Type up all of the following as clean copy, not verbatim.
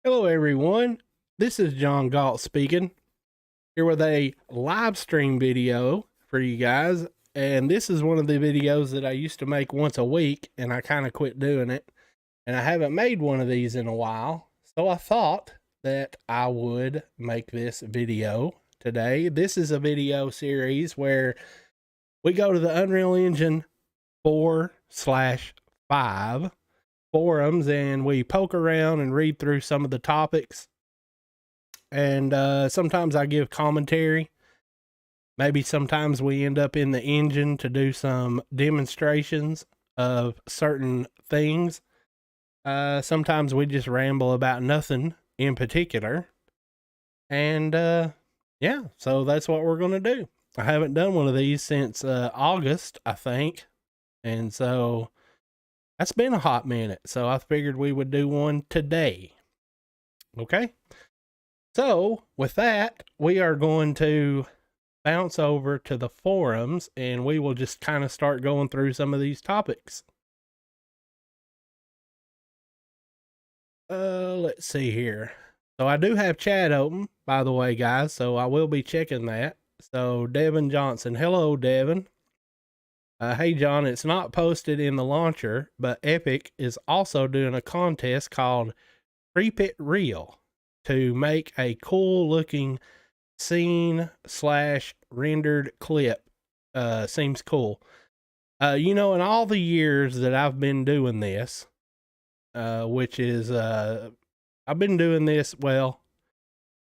Hello, everyone. This is John Galt speaking here with a live stream video for you guys. And this is one of the videos that I used to make once a week, and I kind of quit doing it. And I haven't made one of these in a while. So I thought that I would make this video today. This is a video series where we go to the Unreal Engine 4/5 forums and we poke around and read through some of the topics. And sometimes I give commentary. Maybe sometimes we end up in the engine to do some demonstrations of certain things. Sometimes we just ramble about nothing in particular. And yeah, so that's what we're going to do. I haven't done one of these since August, I think. And so that's been a hot minute. So I figured we would do one today. Okay. So with that, we are going to bounce over to the forums and we will just kind of start going through some of these topics. Let's see here. So I do have chat open, by the way, guys. So I will be checking that. So Devin Johnson. Hello, Devin. Hey, John, it's not posted in the launcher, but Epic is also doing a contest called Creep It Real to make a cool looking scene / rendered clip. Seems cool. In all the years that I've been doing this, which is, I've been doing this,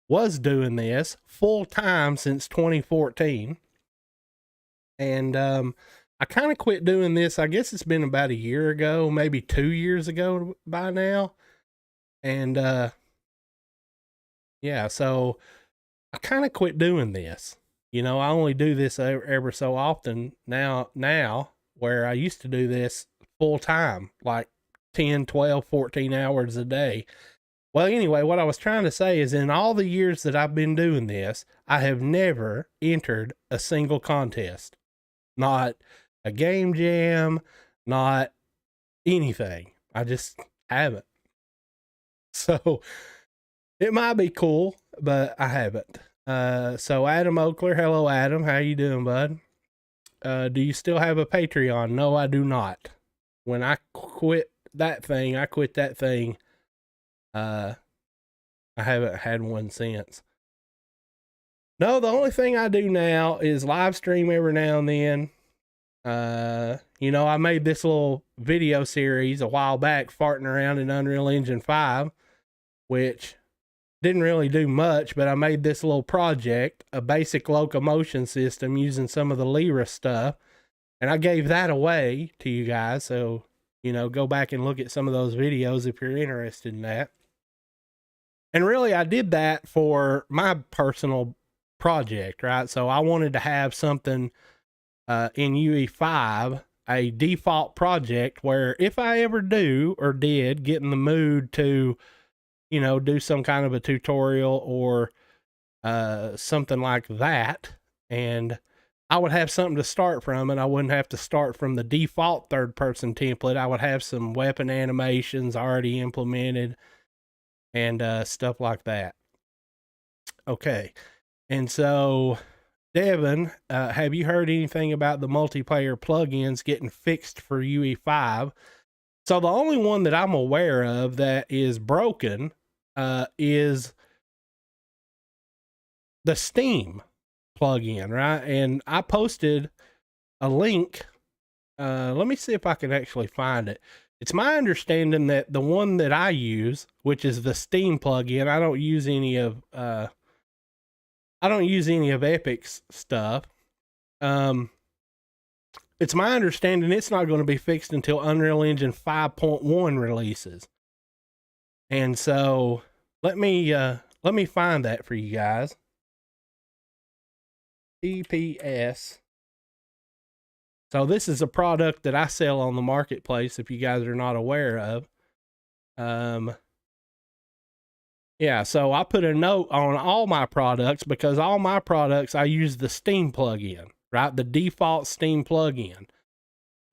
was doing this full time since 2014. And, I kind of quit doing this. I guess it's been about a year ago, maybe 2 years ago by now. And, yeah, so I kind of quit doing this. I only do this ever so often now, where I used to do this full time, like 10, 12, 14 hours a day. Well, anyway, what I was trying to say is in all the years that I've been doing this, I have never entered a single contest. Not a game jam, not anything. I just haven't. So it might be cool, but I haven't. So Adam Oakler, hello Adam, how you doing, bud? Do you still have a Patreon? No, I do not. When I quit that thing, I haven't had one since. No, the only thing I do now is live stream every now and then. I made this little video series a while back, farting around in Unreal Engine 5, which didn't really do much, but I made this little project, a basic locomotion system using some of the Lyra stuff, and I gave that away to you guys. So, go back and look at some of those videos if you're interested in that. And really, I did that for my personal project, right? So I wanted to have something in UE5, a default project where if I ever do or did get in the mood to, do some kind of a tutorial or something like that, and I would have something to start from, and I wouldn't have to start from the default third-person template. I would have some weapon animations already implemented and stuff like that. Okay, and so Devin, have you heard anything about the multiplayer plugins getting fixed for UE5? So the only one that I'm aware of that is broken is the Steam plugin, right? And I posted a link. Let me see if I can actually find it. It's my understanding that the one that I use, which is the Steam plugin, I don't use any of Epic's stuff. It's my understanding it's not going to be fixed until Unreal Engine 5.1 releases. And so let me find that for you guys. TPS. So this is a product that I sell on the marketplace, if you guys are not aware of. Yeah, so I put a note on all my products because all my products, I use the Steam plugin, right? The default Steam plugin.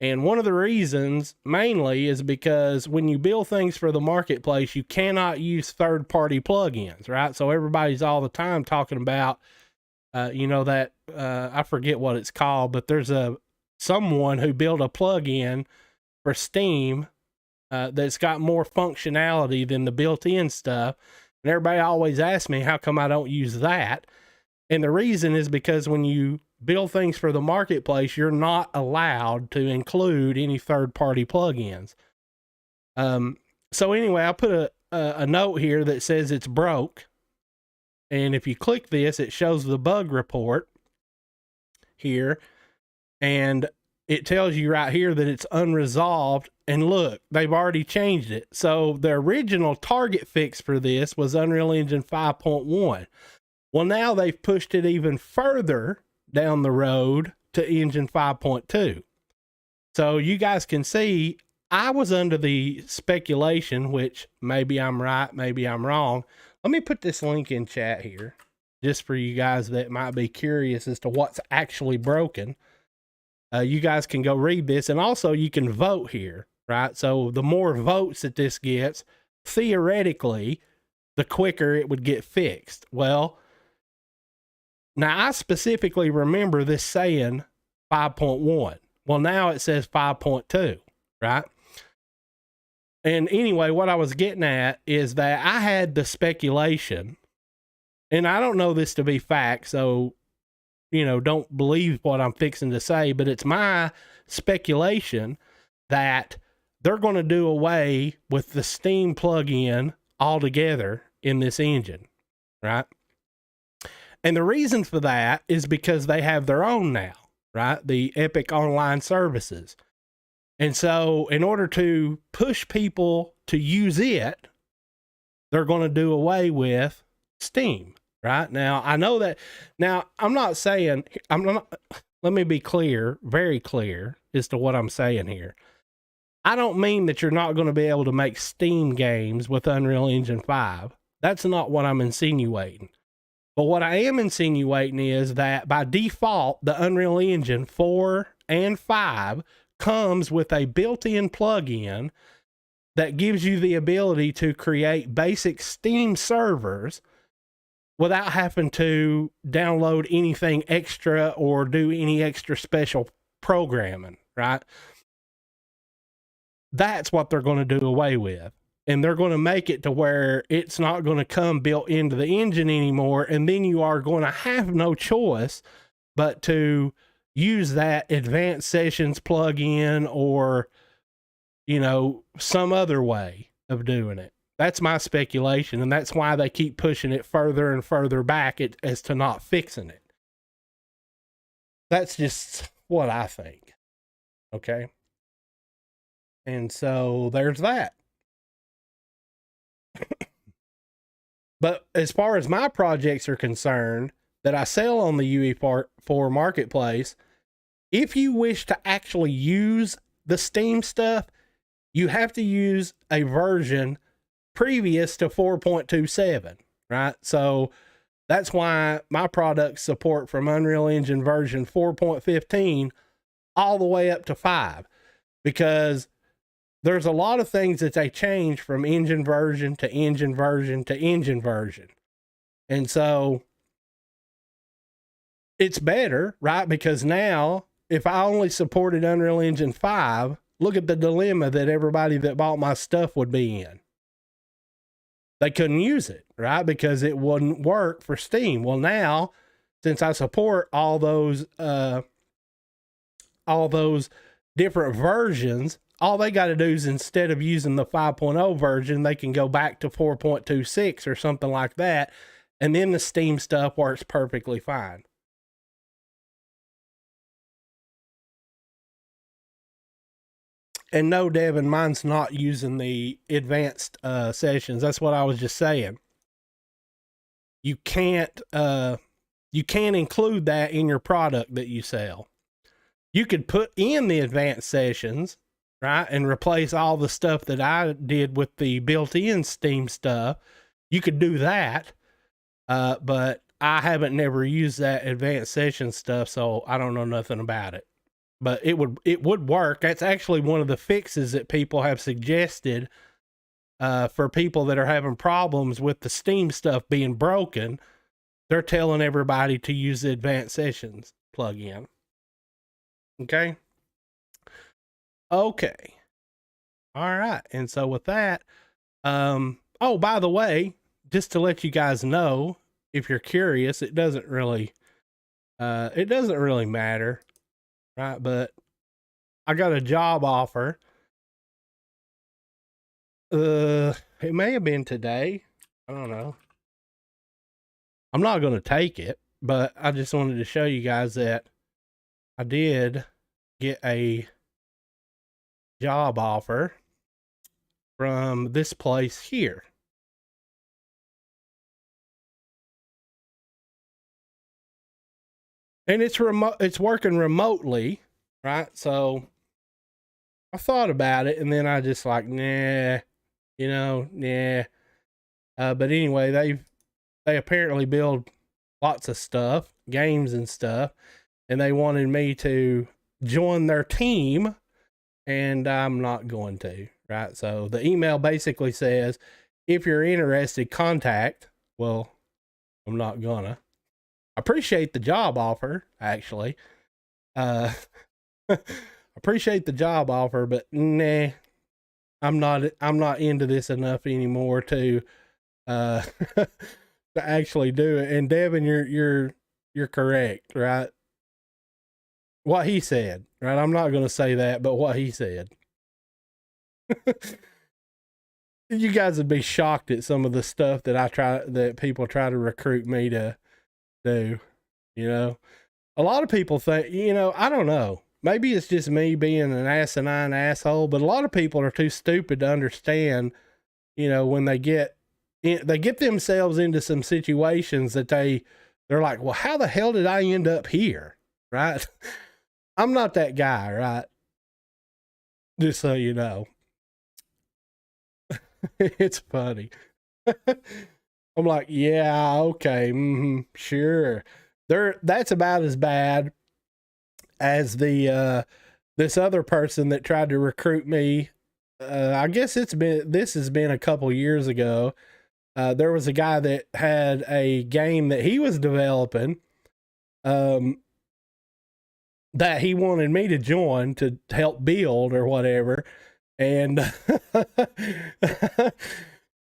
And one of the reasons mainly is because when you build things for the marketplace, you cannot use third-party plugins, right? So everybody's all the time talking about, that I forget what it's called, but there's someone who built a plugin for Steam that's got more functionality than the built-in stuff. And everybody always asks me, how come I don't use that? And the reason is because when you build things for the marketplace, you're not allowed to include any third-party plugins. So anyway, I put a note here that says it's broke. And if you click this, it shows the bug report here. And it tells you right here that it's unresolved. And look, they've already changed it. So the original target fix for this was Unreal Engine 5.1. Well, now they've pushed it even further down the road to Engine 5.2. So you guys can see, I was under the speculation, which maybe I'm right, maybe I'm wrong. Let me put this link in chat here, just for you guys that might be curious as to what's actually broken. You guys can go read this, and also you can vote here, right? So the more votes that this gets, theoretically, the quicker it would get fixed. Well, now I specifically remember this saying 5.1. Well, now it says 5.2, right? And anyway, what I was getting at is that I had the speculation, and I don't know this to be fact, so, don't believe what I'm fixing to say, but it's my speculation that they're going to do away with the Steam plugin altogether in this engine, right? And the reason for that is because they have their own now, right? The Epic Online Services. And so in order to push people to use it, they're going to do away with Steam, right? Now, I know that. Now, I'm not saying, let me be clear, very clear as to what I'm saying here. I don't mean that you're not going to be able to make Steam games with Unreal Engine 5. That's not what I'm insinuating. But what I am insinuating is that by default, the Unreal Engine 4 and 5 comes with a built-in plugin that gives you the ability to create basic Steam servers without having to download anything extra or do any extra special programming, right? That's what they're going to do away with. And they're going to make it to where it's not going to come built into the engine anymore. And then you are going to have no choice but to use that advanced sessions plugin or, some other way of doing it. That's my speculation. And that's why they keep pushing it further and further back as to not fixing it. That's just what I think. Okay. And so there's that. But as far as my projects are concerned that I sell on the UE4 marketplace, if you wish to actually use the Steam stuff, you have to use a version previous to 4.27, right? So that's why my products support from Unreal Engine version 4.15 all the way up to 5, because there's a lot of things that they change from engine version to engine version to engine version. And so it's better, right? Because now, if I only supported Unreal Engine 5, look at the dilemma that everybody that bought my stuff would be in. They couldn't use it, right? Because it wouldn't work for Steam. Well, now, since I support all those different versions, all they got to do is, instead of using the 5.0 version, they can go back to 4.26 or something like that. And then the Steam stuff works perfectly fine. And no, Devin, mine's not using the advanced sessions. That's what I was just saying. You can't include that in your product that you sell. You could put in the advanced sessions, right, and replace all the stuff that I did with the built-in Steam stuff. You could do that, but I haven't never used that advanced session stuff, so I don't know nothing about it. but it would work. That's actually one of the fixes that people have suggested for people that are having problems with the Steam stuff being broken. They're telling everybody to use the advanced sessions plugin. Okay. All right. And so with that, oh, by the way, just to let you guys know, if you're curious, it doesn't really matter, right? But I got a job offer. It may have been today. I don't know. I'm not going to take it, but I just wanted to show you guys that I did get a job offer from this place here. And it's remote, it's working remotely, right? So I thought about it, and then I just like, nah. But anyway, they apparently build lots of stuff, games and stuff, and they wanted me to join their team, and I'm not going to, right? So the email basically says, if you're interested, contact. Well, I'm not gonna. I appreciate the job offer, actually. Appreciate the job offer, but nah, I'm not into this enough anymore to to actually do it. And Devin, you're correct, right? What he said, right? I'm not going to say that, but what he said. You guys would be shocked at some of the stuff that people try to recruit me to do. A lot of people think, I don't know. Maybe it's just me being an asinine asshole, but a lot of people are too stupid to understand, when they get themselves into some situations that they're like, well, how the hell did I end up here? Right? I'm not that guy, right? Just so you know. It's funny. I'm like, yeah, okay, sure. That's about as bad as the this other person that tried to recruit me. I guess this has been a couple years ago. There was a guy that had a game that he was developing, that he wanted me to join to help build or whatever. And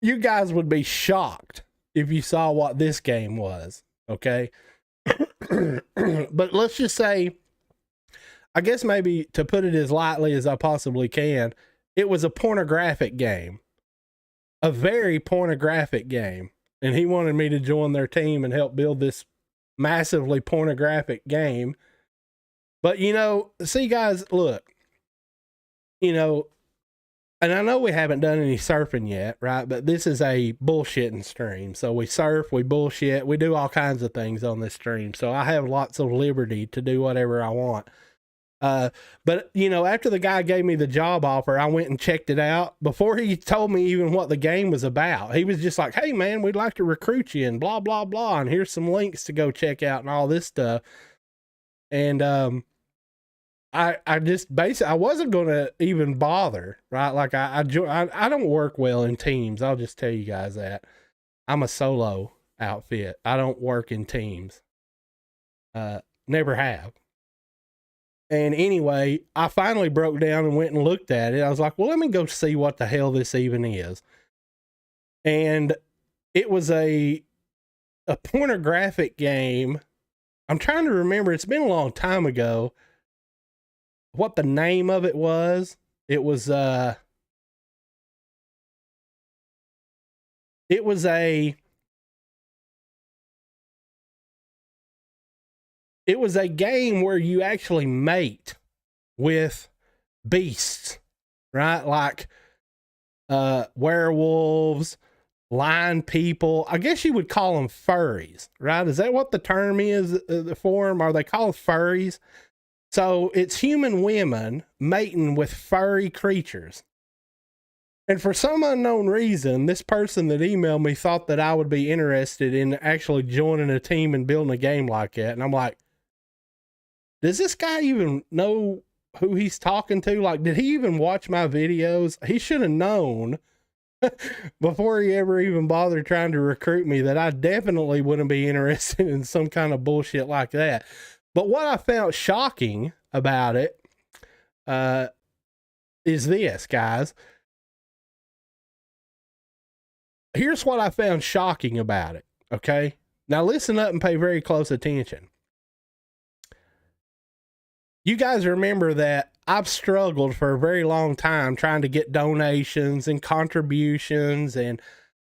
you guys would be shocked if you saw what this game was. Okay. But let's just say, I guess maybe to put it as lightly as I possibly can, it was a pornographic game, a very pornographic game. And he wanted me to join their team and help build this massively pornographic game. But, see guys, look, and I know we haven't done any surfing yet, right? But this is a bullshitting stream. So we surf, we bullshit, we do all kinds of things on this stream. So I have lots of liberty to do whatever I want. But after the guy gave me the job offer, I went and checked it out before he told me even what the game was about. He was just like, hey man, we'd like to recruit you and blah, blah, blah. And here's some links to go check out and all this stuff. And, I just basically, I wasn't going to even bother, right? Like I don't work well in teams. I'll just tell you guys that. I'm a solo outfit. I don't work in teams. Never have. And anyway, I finally broke down and went and looked at it. I was like, well, let me go see what the hell this even is. And it was a pornographic game. I'm trying to remember. It's been a long time ago what the name of it was. It was a game where you actually mate with beasts, right? Like werewolves, lion people. I guess you would call them furries, right? Is that what the term is for them? Are they called furries? So it's human women mating with furry creatures. And for some unknown reason, this person that emailed me thought that I would be interested in actually joining a team and building a game like that. And I'm like, does this guy even know who he's talking to? Like, did he even watch my videos? He should have known before he ever even bothered trying to recruit me that I definitely wouldn't be interested in some kind of bullshit like that. But what I found shocking about it is this, guys. Here's what I found shocking about it, okay? Now listen up and pay very close attention. You guys remember that I've struggled for a very long time trying to get donations and contributions and,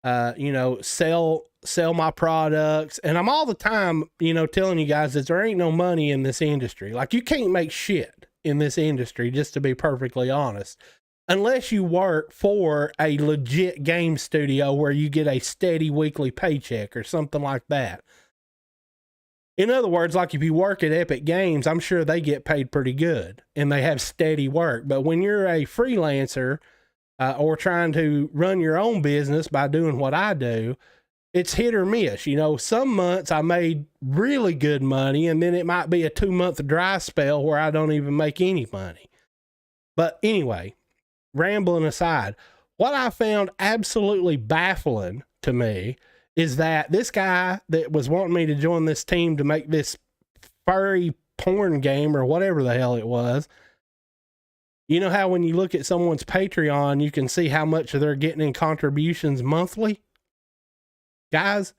sell my products. And I'm all the time, telling you guys that there ain't no money in this industry. Like, you can't make shit in this industry, just to be perfectly honest, unless you work for a legit game studio where you get a steady weekly paycheck or something like that. In other words, like if you work at Epic Games, I'm sure they get paid pretty good and they have steady work. But when you're a freelancer or trying to run your own business by doing what I do, it's hit or miss. Some months I made really good money, and then it might be a 2-month dry spell where I don't even make any money. But anyway, rambling aside, what I found absolutely baffling to me is that this guy that was wanting me to join this team to make this furry porn game or whatever the hell it was, you know how when you look at someone's Patreon, you can see how much they're getting in contributions monthly? Guys,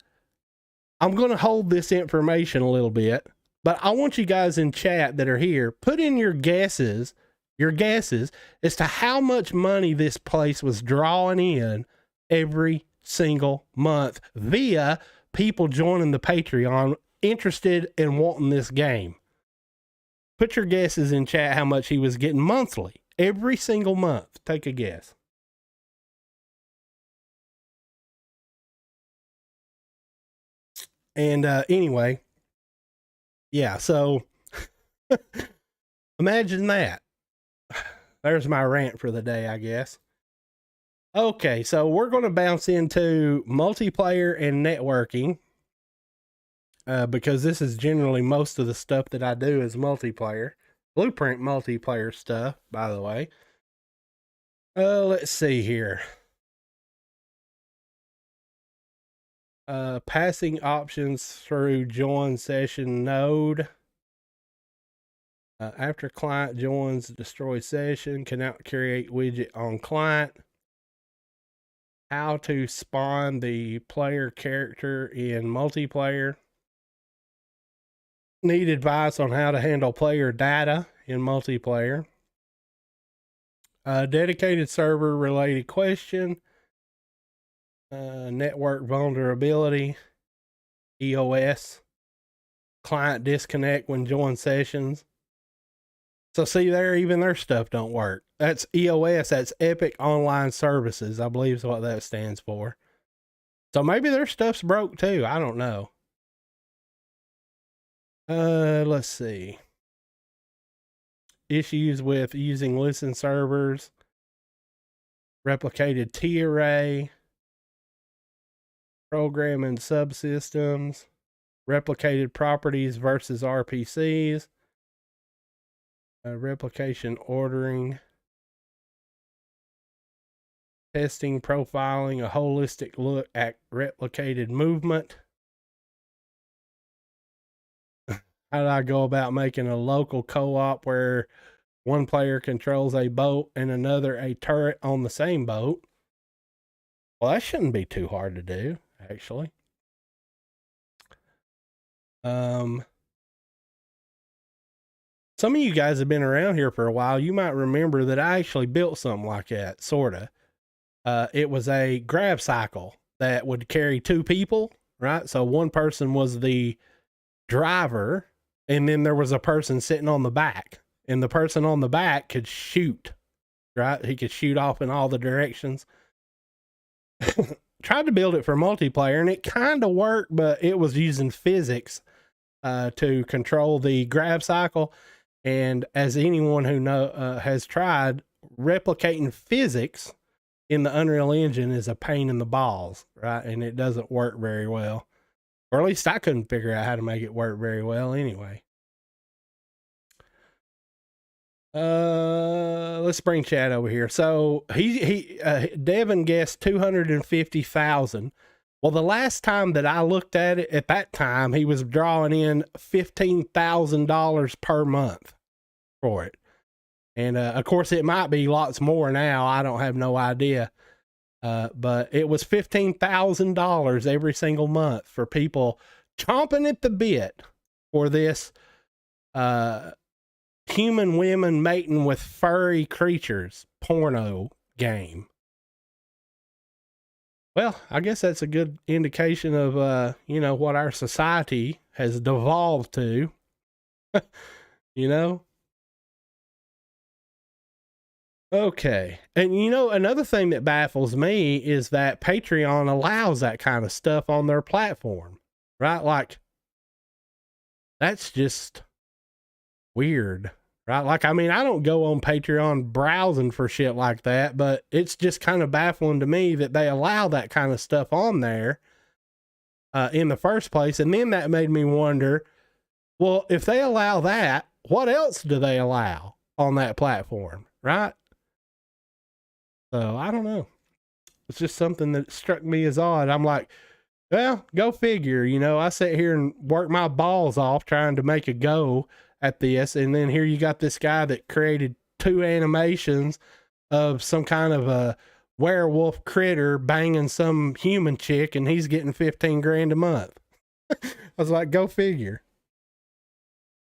I'm going to hold this information a little bit, but I want you guys in chat that are here, put in your guesses as to how much money this place was drawing in every single month via people joining the Patreon interested in wanting this game. Put your guesses in chat how much he was getting monthly, every single month. Take a guess. And anyway, yeah, so imagine that. There's my rant for the day, I guess. Okay, so we're going to bounce into multiplayer and networking because this is generally most of the stuff that I do is multiplayer. Blueprint multiplayer stuff, by the way. Let's see here. Passing options through join session node. After client joins, destroy session, cannot create widget on client. How to spawn the player character in multiplayer. Need advice on how to handle player data in multiplayer. Dedicated server related question. Network vulnerability. EOS. Client disconnect when join sessions. So see there, even their stuff don't work. That's EOS, that's Epic Online Services, I believe is what that stands for. So maybe their stuff's broke too, I don't know. Let's see. Issues with using listen servers. Replicated T-array. Programming subsystems. Replicated properties versus RPCs. Replication ordering, testing, profiling, a holistic look at replicated movement. How do I go about making a local co-op where one player controls a boat and another a turret on the same boat? Well, that shouldn't be too hard to do, actually. Some of you guys have been around here for a while. You might remember that I actually built something like that, sort of. It was a grab cycle that would carry 2 people, right? So one person was the driver, and then there was a person sitting on the back, and the person on the back could shoot, right? He could shoot off in all the directions. Tried to build it for multiplayer, and it kind of worked, but it was using physics to control the grab cycle. And as anyone who has tried, replicating physics in the Unreal Engine is a pain in the balls, right? And it doesn't work very well. Or at least I couldn't figure out how to make it work very well anyway. Let's bring Chad over here. So Devin guessed 250,000. Well, the last time that I looked at it, at that time, he was drawing in $15,000 per month for it. And of course, it might be lots more now. I don't have no idea. But it was $15,000 every single month for people chomping at the bit for this human women mating with furry creatures porno game. Well, I guess that's a good indication of, what our society has devolved to, you know? Okay. And, another thing that baffles me is that Patreon allows that kind of stuff on their platform, right? Like, that's just weird, right? Like, I mean, I don't go on Patreon browsing for shit like that, but it's just kind of baffling to me that they allow that kind of stuff on there in the first place. And then that made me wonder, well, if they allow that, what else do they allow on that platform, right? So I don't know. It's just something that struck me as odd. I'm like, well, go figure. I sit here and work my balls off trying to make a go at this. And then here you got this guy that created 2 animations of some kind of a werewolf critter banging some human chick, and he's getting 15 grand a month. I was like, go figure.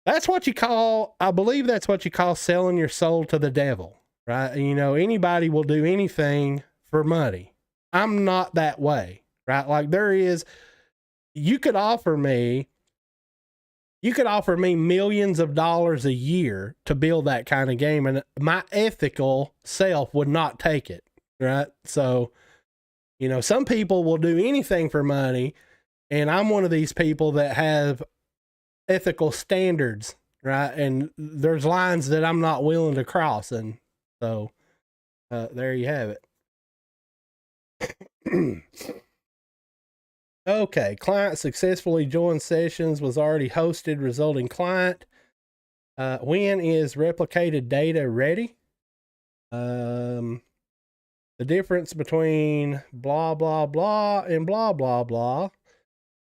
That's what you call, I believe that's what you call selling your soul to the devil, right? Anybody will do anything for money. I'm not that way, right? Like you could offer me millions of dollars a year to build that kind of game, and my ethical self would not take it, right? So, some people will do anything for money, and I'm one of these people that have ethical standards, right? And there's lines that I'm not willing to cross, and so there you have it. Okay, client successfully joined sessions, was already hosted, resulting client. When is replicated data ready? The difference between blah, blah, blah and blah, blah, blah.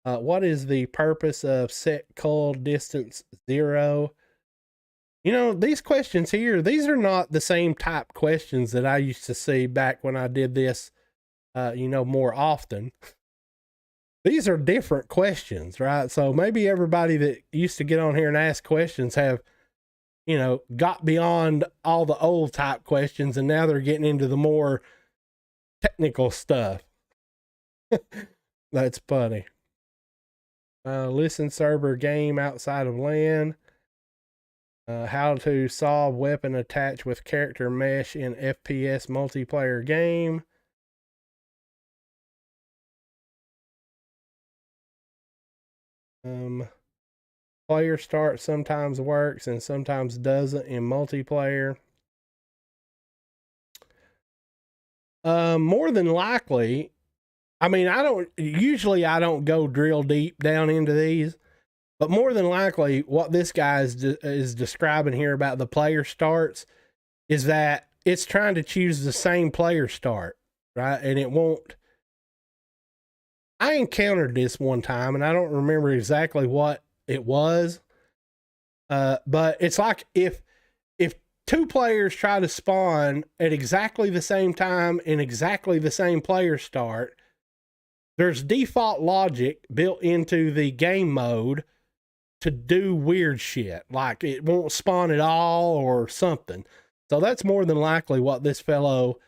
What is the purpose of set cold distance 0? These questions here, these are not the same type questions that I used to see back when I did this, more often. These are different questions, right? So maybe everybody that used to get on here and ask questions have, got beyond all the old type questions, and now they're getting into the more technical stuff. That's funny. Listen server game outside of LAN. How to solve weapon attach with character mesh in FPS multiplayer game. Player start sometimes works and sometimes doesn't in multiplayer. More than likely, I mean, I don't go drill deep down into these, but more than likely what this guy is describing here about the player starts is that it's trying to choose the same player start, right? And it won't. I encountered this one time, and I don't remember exactly what it was. But it's like if 2 players try to spawn at exactly the same time in exactly the same player start, there's default logic built into the game mode to do weird shit. Like it won't spawn at all or something. So that's more than likely what this fellow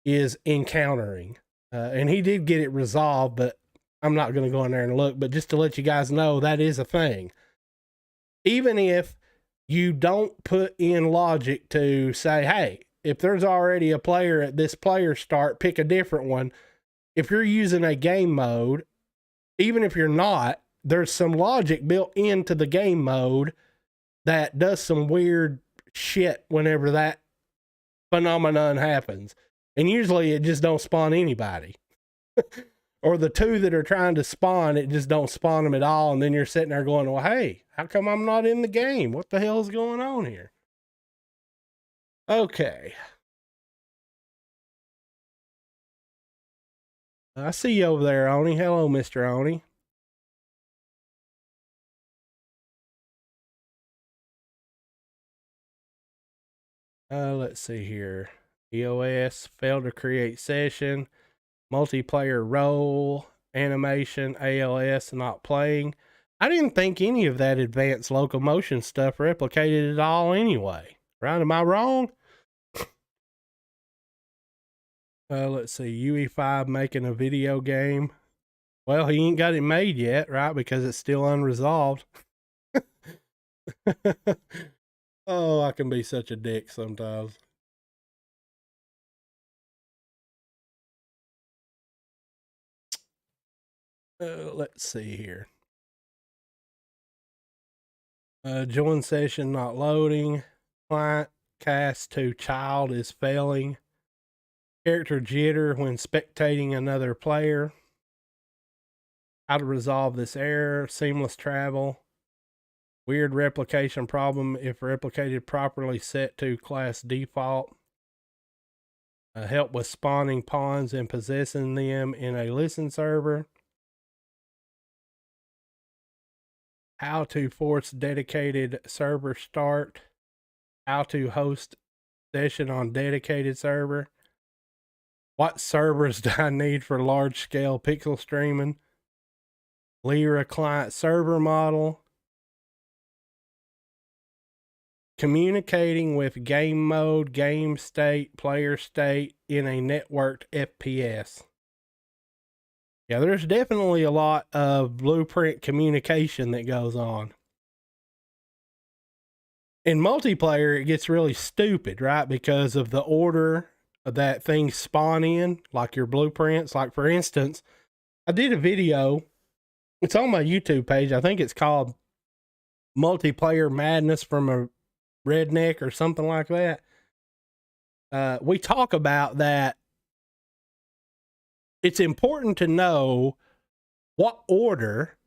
is encountering. And he did get it resolved, but I'm not going to go in there and look. But just to let you guys know, that is a thing. Even if you don't put in logic to say, hey, if there's already a player at this player start, pick a different one. If you're using a game mode, even if you're not, there's some logic built into the game mode that does some weird shit whenever that phenomenon happens. And usually it just don't spawn anybody. Or the 2 that are trying to spawn, it just don't spawn them at all. And then you're sitting there going, well, hey, how come I'm not in the game? What the hell is going on here? Okay. I see you over there, Oni. Hello, Mr. Oni. Let's see here. EOS failed to create session, multiplayer role, animation, ALS not playing. I didn't think any of that advanced locomotion stuff replicated at all anyway. Right? Am I wrong? Let's see. UE5 making a video game. Well, he ain't got it made yet, right? Because it's still unresolved. Oh, I can be such a dick sometimes. Let's see here. Join session not loading. Client cast to child is failing. Character jitter when spectating another player. How to resolve this error. Seamless travel. Weird replication problem if replicated properly, set to class default. Help with spawning pawns and possessing them in a listen server. How to force dedicated server start. How to host session on dedicated server. What servers do I need for large scale pixel streaming? Lyra client server model. Communicating with game mode, game state, player state in a networked FPS. Yeah, there's definitely a lot of blueprint communication that goes on. In multiplayer, it gets really stupid, right? Because of the order that things spawn in, like your blueprints. Like, for instance, I did a video. It's on my YouTube page. I think it's called Multiplayer Madness from a Redneck or something like that. We talk about that. It's important to know what order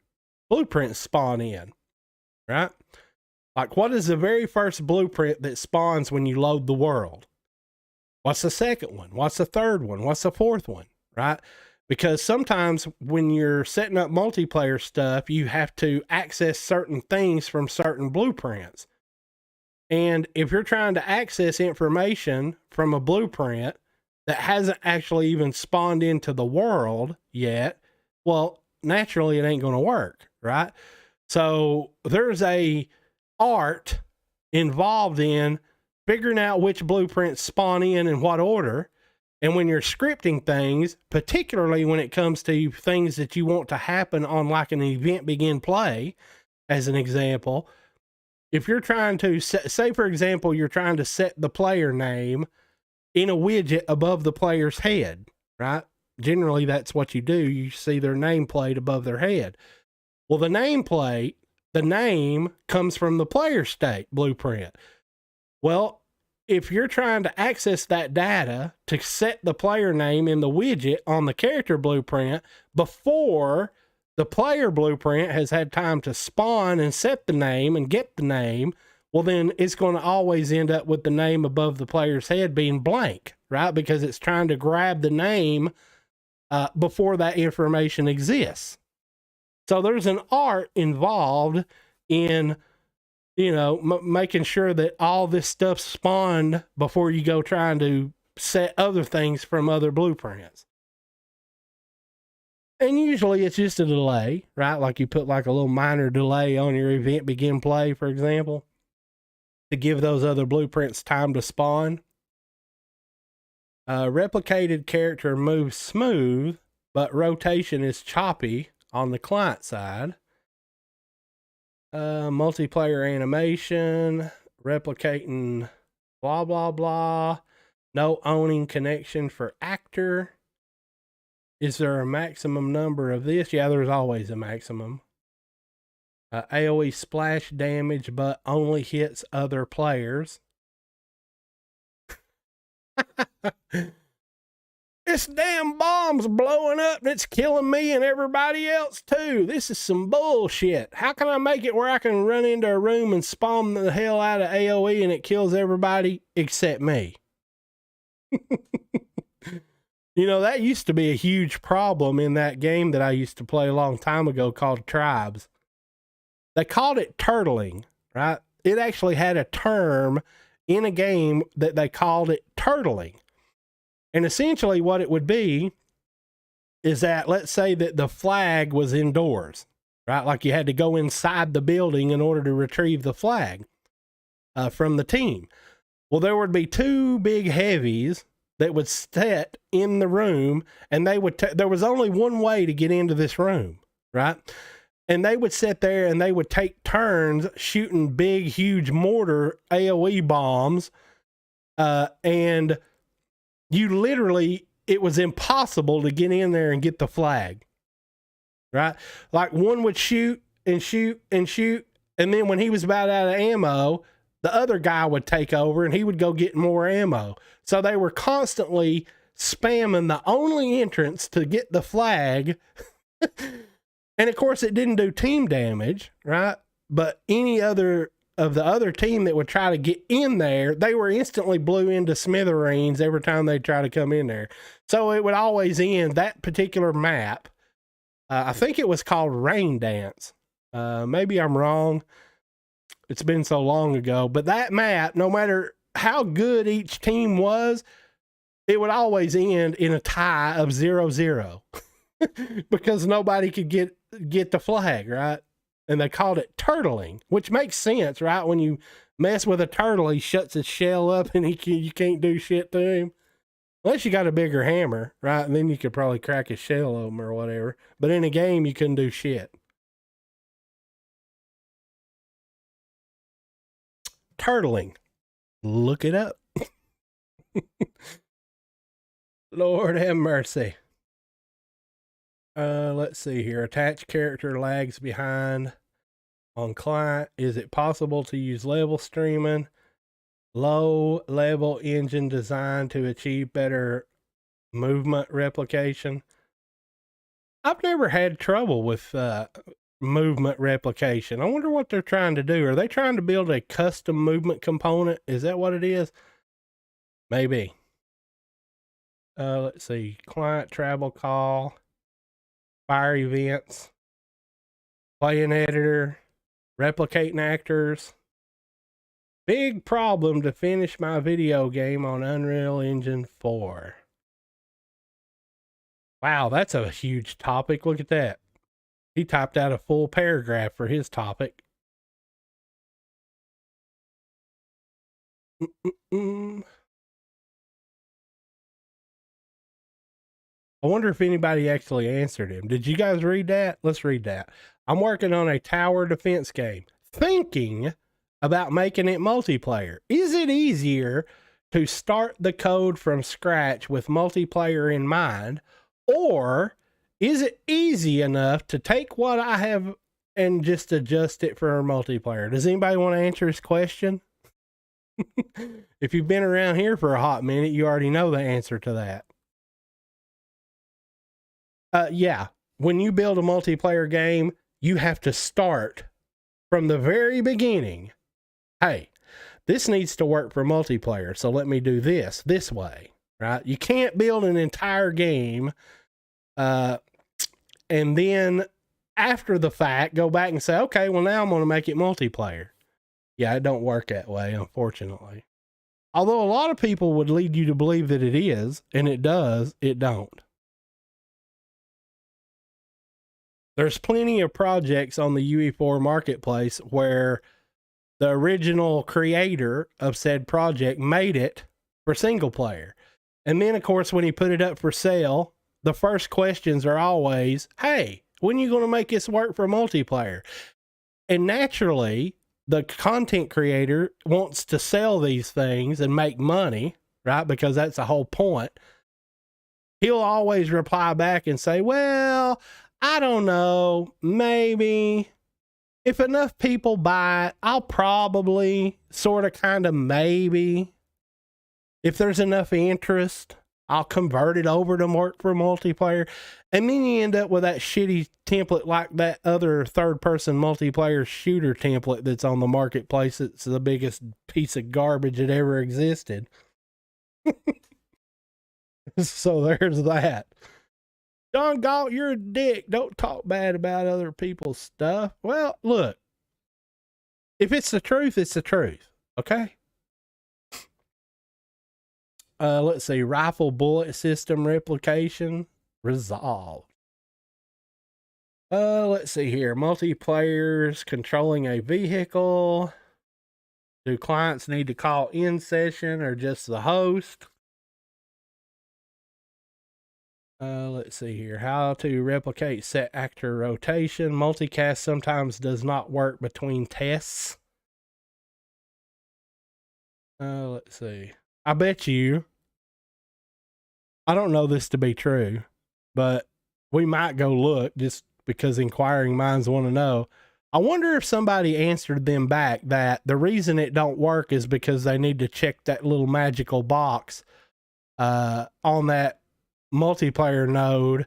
blueprints spawn in, right? Like, what is the very first blueprint that spawns when you load the world? What's the second one? What's the third one? What's the fourth one, right? Because sometimes when you're setting up multiplayer stuff, you have to access certain things from certain blueprints. And if you're trying to access information from a blueprint that hasn't actually even spawned into the world yet, well, naturally it ain't going to work, right? So there's a art involved in figuring out which blueprints spawn in what order. And when you're scripting things, particularly when it comes to things that you want to happen on like an event begin play, as an example, if you're trying to say, for example, you're trying to set the player name in a widget above the player's head, right? Generally, that's what you do. You see their nameplate above their head. Well, the nameplate, the name comes from the player state blueprint. Well, if you're trying to access that data to set the player name in the widget on the character blueprint before the player blueprint has had time to spawn and set the name and get the name, well, then it's going to always end up with the name above the player's head being blank, right? Because it's trying to grab the name before that information exists. So there's an art involved in, you know, making sure that all this stuff spawned before you go trying to set other things from other blueprints. And usually it's just a delay, right? Like you put like a little minor delay on your event begin play, for example, to give those other blueprints time to spawn. Replicated character moves smooth, but rotation is choppy on the client side. Multiplayer animation, replicating, blah, blah, blah. No owning connection for actor. Is there a maximum number of this? Yeah, there's always a maximum. AoE splash damage, but only hits other players. This damn bomb's blowing up and it's killing me and everybody else too. This is some bullshit. How can I make it where I can run into a room and spawn the hell out of AoE and it kills everybody except me? You know, that used to be a huge problem in that game that I used to play a long time ago called Tribes. They called it turtling, right? It actually had a term in a game that they called it turtling. And essentially what it would be is that, let's say that the flag was indoors, right? Like you had to go inside the building in order to retrieve the flag from the team. Well, there would be two big heavies that would sit in the room, and they would, there was only one way to get into this room, right? And they would sit there and they would take turns shooting big, huge mortar AoE bombs. And you literally, it was impossible to get in there and get the flag, right? Like one would shoot and shoot and shoot. And then when he was about out of ammo, the other guy would take over and he would go get more ammo. So they were constantly spamming the only entrance to get the flag. And of course it didn't do team damage, right? But any other of the other team that would try to get in there, they were instantly blew into smithereens every time they try to come in there. So it would always end that particular map. I think it was called Rain Dance. Maybe I'm wrong. It's been so long ago, but that map, no matter how good each team was, it would always end in a tie of 0-0 because nobody could get the flag, right? And they called it turtling, which makes sense, right? When you mess with a turtle, he shuts his shell up and you can't do shit to him. Unless you got a bigger hammer, right? And then you could probably crack his shell open or whatever. But in a game, you couldn't do shit. Turtling. Look it up. Lord have mercy. Let's see here. Attached character lags behind on client. Is it possible to use level streaming? Low level engine design to achieve better movement replication. I've never had trouble with movement replication. I wonder what they're trying to do. Are they trying to build a custom movement component? Is that what it is? Maybe. Let's see. Client travel call. Fire events. Playing editor. Replicating actors. Big problem to finish my video game on Unreal Engine 4. Wow, that's a huge topic. Look at that. He typed out a full paragraph for his topic. I wonder if anybody actually answered him. Did you guys read that? Let's read that. I'm working on a tower defense game. Thinking about making it multiplayer. Is it easier to start the code from scratch with multiplayer in mind? Or is it easy enough to take what I have and just adjust it for multiplayer? Does anybody want to answer this question? If you've been around here for a hot minute, you already know the answer to that. Yeah, when you build a multiplayer game, you have to start from the very beginning. Hey, this needs to work for multiplayer, so let me do this way, right? You can't build an entire game and then after the fact go back and say, okay, well now I'm going to make it multiplayer. Yeah, it don't work that way, unfortunately. Although a lot of people would lead you to believe that it is, and it does, it don't. There's plenty of projects on the UE4 marketplace where the original creator of said project made it for single player. And then, of course, when he put it up for sale, the first questions are always, hey, when are you going to make this work for multiplayer? And naturally, the content creator wants to sell these things and make money, right? Because that's the whole point. He'll always reply back and say, well, I don't know, maybe if enough people buy it, I'll probably sort of kind of maybe if there's enough interest, I'll convert it over to work for multiplayer. And then you end up with that shitty template like that other third person multiplayer shooter template that's on the marketplace. It's the biggest piece of garbage that ever existed. So there's that. John Galt, you're a dick. Don't talk bad about other people's stuff. Well, look, if it's the truth, it's the truth. Okay. Let's see. Rifle bullet system replication resolved. Let's see here. Multiplayers controlling a vehicle. Do clients need to call in session or just the host? Let's see here. How to replicate set actor rotation. Multicast sometimes does not work between tests. Let's see. I bet you, I don't know this to be true, but we might go look just because inquiring minds want to know. I wonder if somebody answered them back that the reason it don't work is because they need to check that little magical box on that multiplayer node.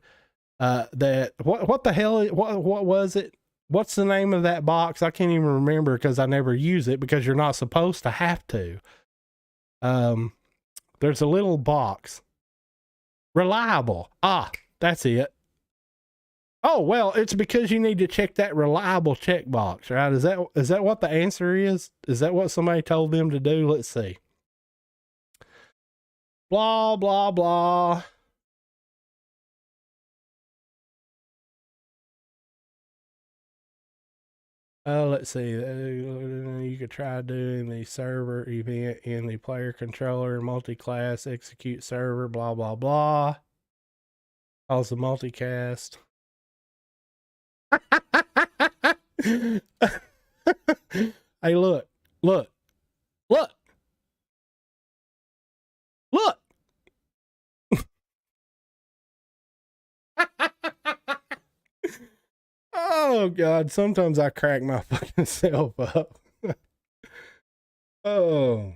That what the hell? What was it? What's the name of that box? I can't even remember because I never use it because you're not supposed to have to. There's a little box. Reliable. Ah, that's it. Oh, well, it's because you need to check that reliable checkbox, right? Is that what the answer is? Is that what somebody told them to do? Let's see. Blah, blah, blah. Let's see. You could try doing the server event in the player controller, multi-class, execute server, blah, blah, blah. Also multicast. Hey, look. Oh God, sometimes I crack my fucking self up. Oh.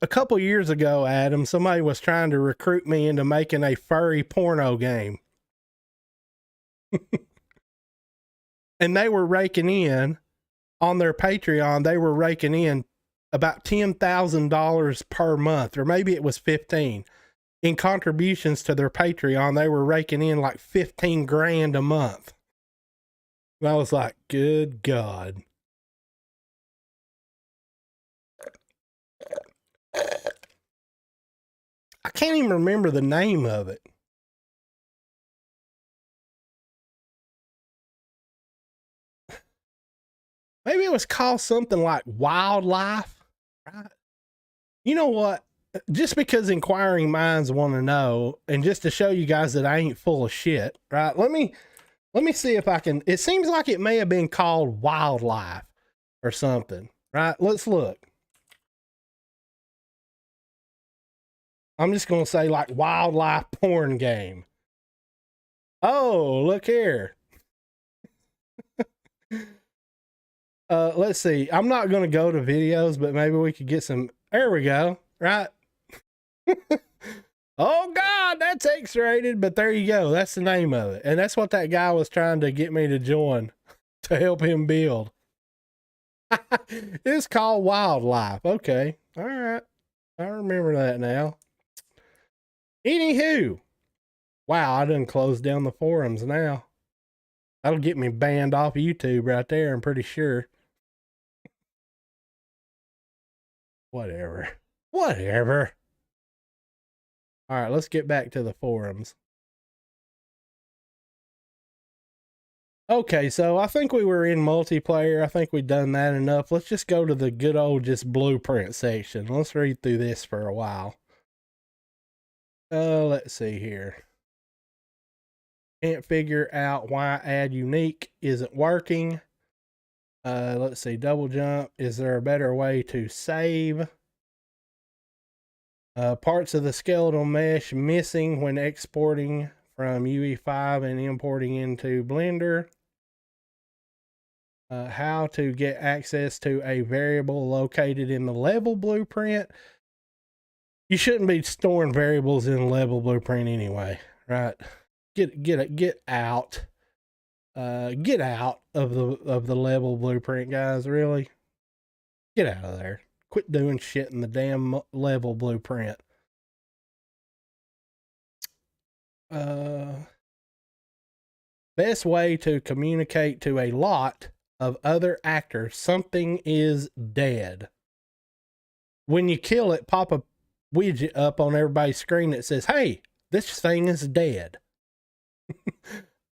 A couple years ago, Adam, somebody was trying to recruit me into making a furry porno game. And they were raking in on their Patreon, they were raking in about $10,000 per month, or maybe it was 15 in contributions to their Patreon. They were raking in like 15 grand a month. And I was like, good God. I can't even remember the name of it. Maybe it was called something like Wildlife, right? You know what? Just because inquiring minds want to know, and just to show you guys that I ain't full of shit, right? Let me see if I can. It seems like it may have been called Wildlife or something, right? Let's look. I'm just going to say like wildlife porn game. Oh, look here. Let's see. I'm not going to go to videos, but maybe we could get some. There we go. Right. Oh God, that's X-rated, but there you go. That's the name of it. And that's what that guy was trying to get me to join to help him build. It's called Wildlife. Okay. All right. I remember that now. Anywho. Wow, I done closed down the forums now. That'll get me banned off YouTube right there, I'm pretty sure. Whatever. All right, let's get back to the forums. Okay, so I think we were in multiplayer. I think we've done that enough. Let's just go to the good old just blueprint section. Let's read through this for a while. Let's see here. Can't figure out why add unique isn't working. Let's see, double jump. Is there a better way to save? Parts of the skeletal mesh missing when exporting from UE5 and importing into Blender. How to get access to a variable located in the level blueprint. You shouldn't be storing variables in the level blueprint anyway, right? Get out. Get out of the level blueprint, guys. Really, get out of there. Quit doing shit in the damn level blueprint. Best way to communicate to a lot of other actors something is dead. When you kill it, pop a widget up on everybody's screen that says, "Hey, this thing is dead."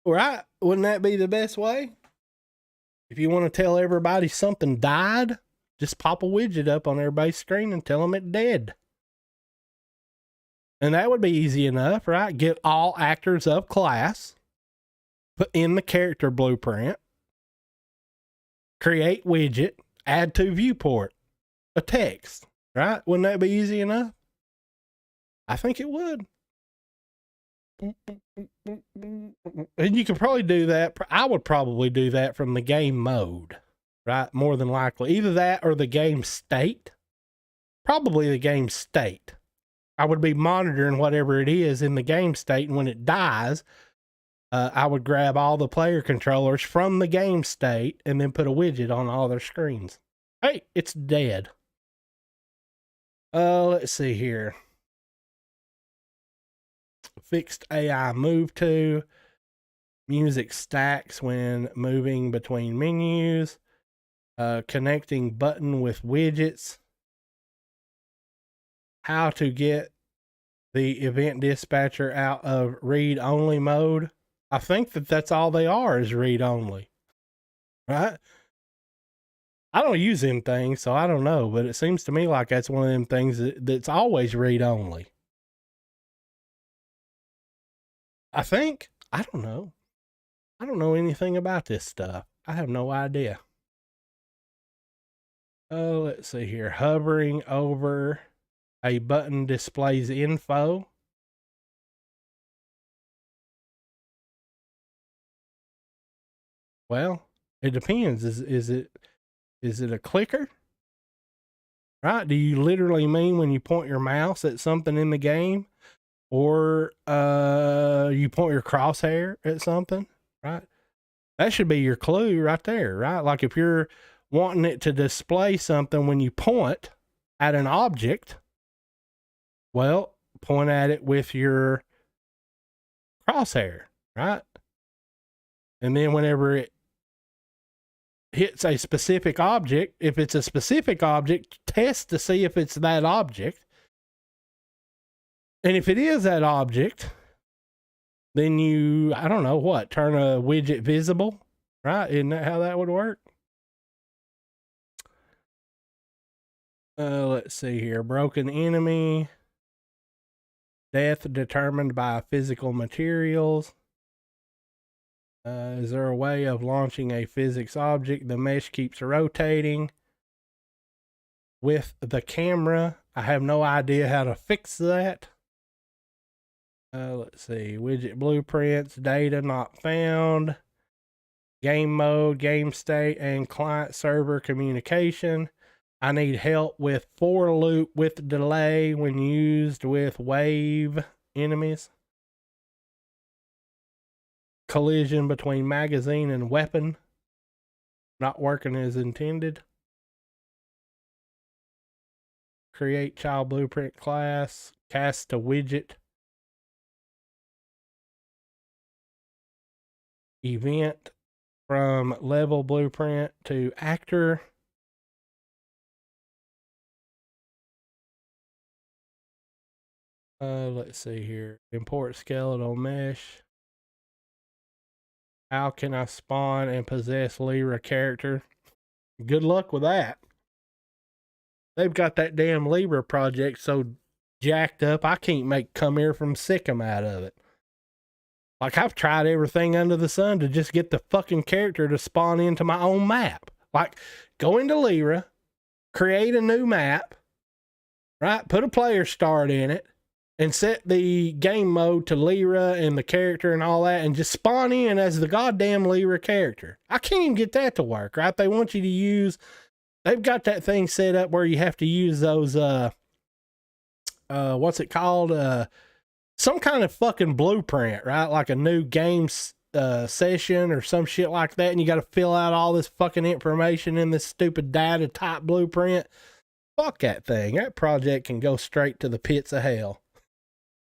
Right? Wouldn't that be the best way? If you want to tell everybody something died, just pop a widget up on everybody's screen and tell them it's dead. And that would be easy enough, right? Get all actors of class, put in the character blueprint, create widget, add to viewport, a text, right? Wouldn't that be easy enough? I think it would. And you could probably do that. I would probably do that from the game mode, right? More than likely. Either that or the game state. Probably the game state. I would be monitoring whatever it is in the game state, and when it dies, I would grab all the player controllers from the game state and then put a widget on all their screens. Hey, it's dead. Let's see here. Fixed AI move to. Music stacks when moving between menus. Connecting button with widgets. How to get the event dispatcher out of read-only mode. I think that's all they are, is read-only. Right? I don't use them things, so I don't know, but it seems to me like that's one of them things that's always read-only. I think. I don't know. I don't know anything about this stuff. I have no idea. Oh, let's see here. Hovering over a button displays info. Well, it depends. Is it a clicker? Right? Do you literally mean when you point your mouse at something in the game, or you point your crosshair at something? Right? That should be your clue right there, right? Like if you're wanting it to display something when you point at an object, well, point at it with your crosshair, right? And then whenever it hits a specific object, if it's a specific object, test to see if it's that object. And if it is that object, then you, I don't know what, turn a widget visible, right? Isn't that how that would work? Let's see here. Broken enemy. Death determined by physical materials. Is there a way of launching a physics object? The mesh keeps rotating with the camera. I have no idea how to fix that. Let's see. Widget blueprints, data not found. Game mode, game state, and client server communication. I need help with for loop with delay when used with wave enemies. Collision between magazine and weapon not working as intended. Create child blueprint class. Cast a widget. Event from level blueprint to actor. Let's see here. Import skeletal mesh. How can I spawn and possess Lyra character? Good luck with that. They've got that damn Lyra project so jacked up, I can't make Come Here from Sikkim out of it. Like, I've tried everything under the sun to just get the fucking character to spawn into my own map. Like, go into Lyra, create a new map, right? Put a player start in it, and set the game mode to Lyra and the character and all that, and just spawn in as the goddamn Lyra character. I can't even get that to work, right? They want you to use, they've got that thing set up where you have to use those, what's it called? Some kind of fucking blueprint, right? Like a new game session or some shit like that. And you got to fill out all this fucking information in this stupid data type blueprint. Fuck that thing. That project can go straight to the pits of hell.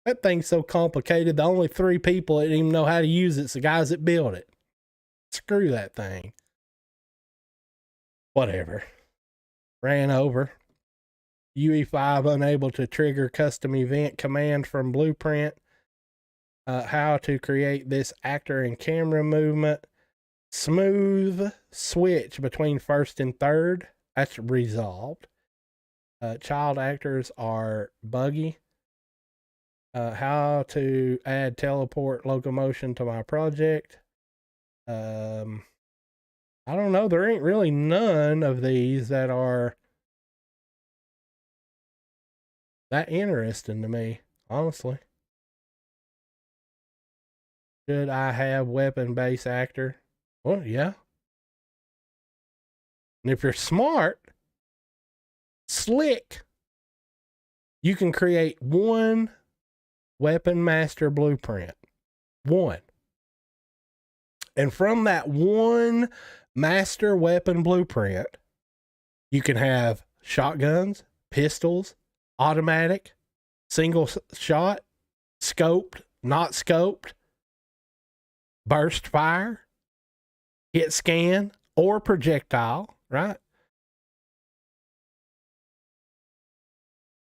That thing's so complicated. The only 3 people that even know how to use it's the guys that build it. Screw that thing. Whatever. Ran over. UE5 unable to trigger custom event command from blueprint. How to create this actor and camera movement. Smooth switch between first and third. That's resolved. Child actors are buggy. How to add teleport locomotion to my project. I don't know. There ain't really none of these that are that interesting to me, honestly. Should I have weapon-based actor? Well, yeah. And if you're smart, slick, you can create one weapon master blueprint. One. And from that one master weapon blueprint, you can have shotguns, pistols, automatic, single shot, scoped, not scoped, burst fire, hit scan, or projectile, right?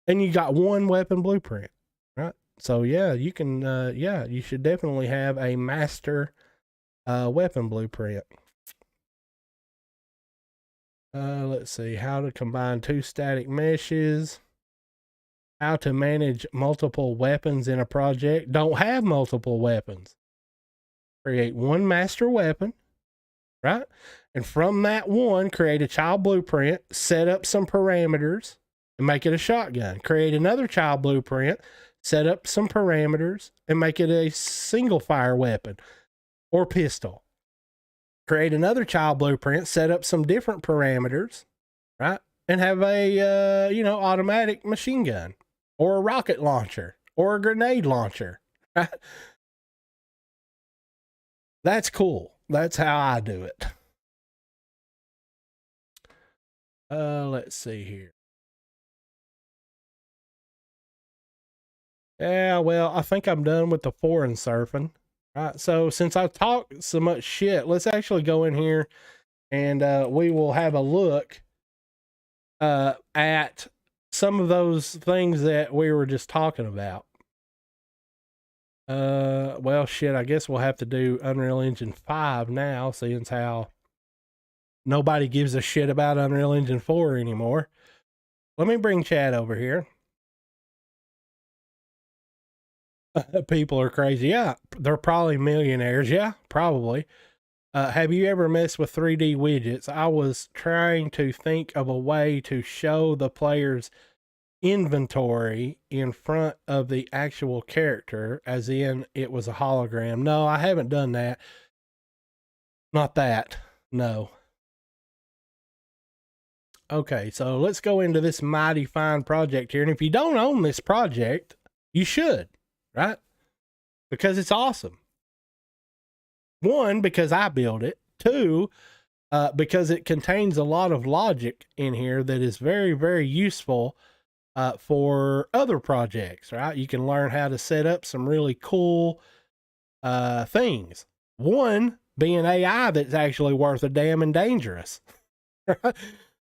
And you got one weapon blueprint, right? So yeah, you can, you should definitely have a master weapon blueprint. Let's see, how to combine 2 static meshes, how to manage multiple weapons in a project. Don't have multiple weapons. Create one master weapon, right? And from that one, create a child blueprint, set up some parameters, and make it a shotgun. Create another child blueprint, set up some parameters, and make it a single fire weapon or pistol. Create another child blueprint, set up some different parameters, right? And have a, automatic machine gun or a rocket launcher or a grenade launcher, right? That's cool. That's how I do it. Let's see here. Yeah, well, I think I'm done with the foreign surfing. Right. So since I talked so much shit, let's actually go in here and we will have a look at some of those things that we were just talking about. Well, shit, I guess we'll have to do Unreal Engine 5 now, since how nobody gives a shit about Unreal Engine 4 anymore. Let me bring Chad over here. People are crazy. Yeah, they're probably millionaires. Yeah, probably. Have you ever messed with 3D widgets? I was trying to think of a way to show the player's inventory in front of the actual character, as in it was a hologram. No, I haven't done that. Not that. No. Okay, so let's go into this mighty fine project here. And if you don't own this project, you should, right? Because it's awesome. 1, because I built it. 2, because it contains a lot of logic in here that is very, very useful for other projects, right? You can learn how to set up some really cool things. 1 being AI that's actually worth a damn and dangerous.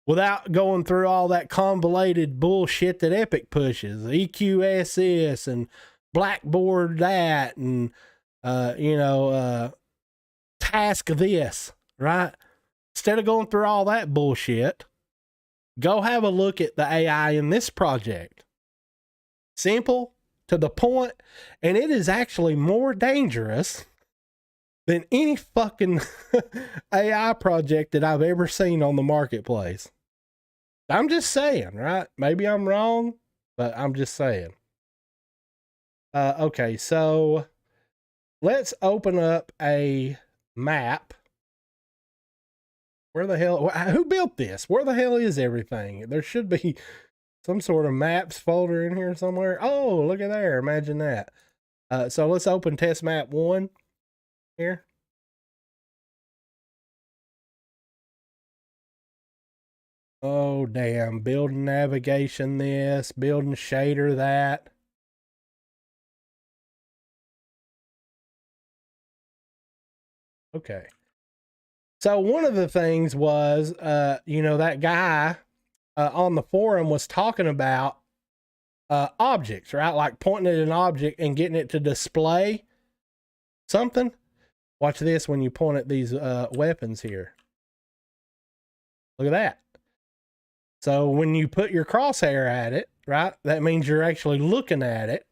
Without going through all that convoluted bullshit that Epic pushes, EQSS and Blackboard that, and task this, right? Instead of going through all that bullshit, go have a look at the AI in this project. Simple, to the point, and it is actually more dangerous than any fucking AI project that I've ever seen on the marketplace. I'm just saying, right? Maybe I'm wrong, but I'm just saying. Okay, so let's open up a map. Where the hell, who built this? Where the hell is everything? There should be some sort of maps folder in here somewhere. Oh, look at there. Imagine that. So let's open test map 1 here. Oh, damn. Building navigation this, building shader that. Okay. So one of the things was, that guy on the forum was talking about objects, right? Like pointing at an object and getting it to display something. Watch this when you point at these weapons here. Look at that. So when you put your crosshair at it, right, that means you're actually looking at it.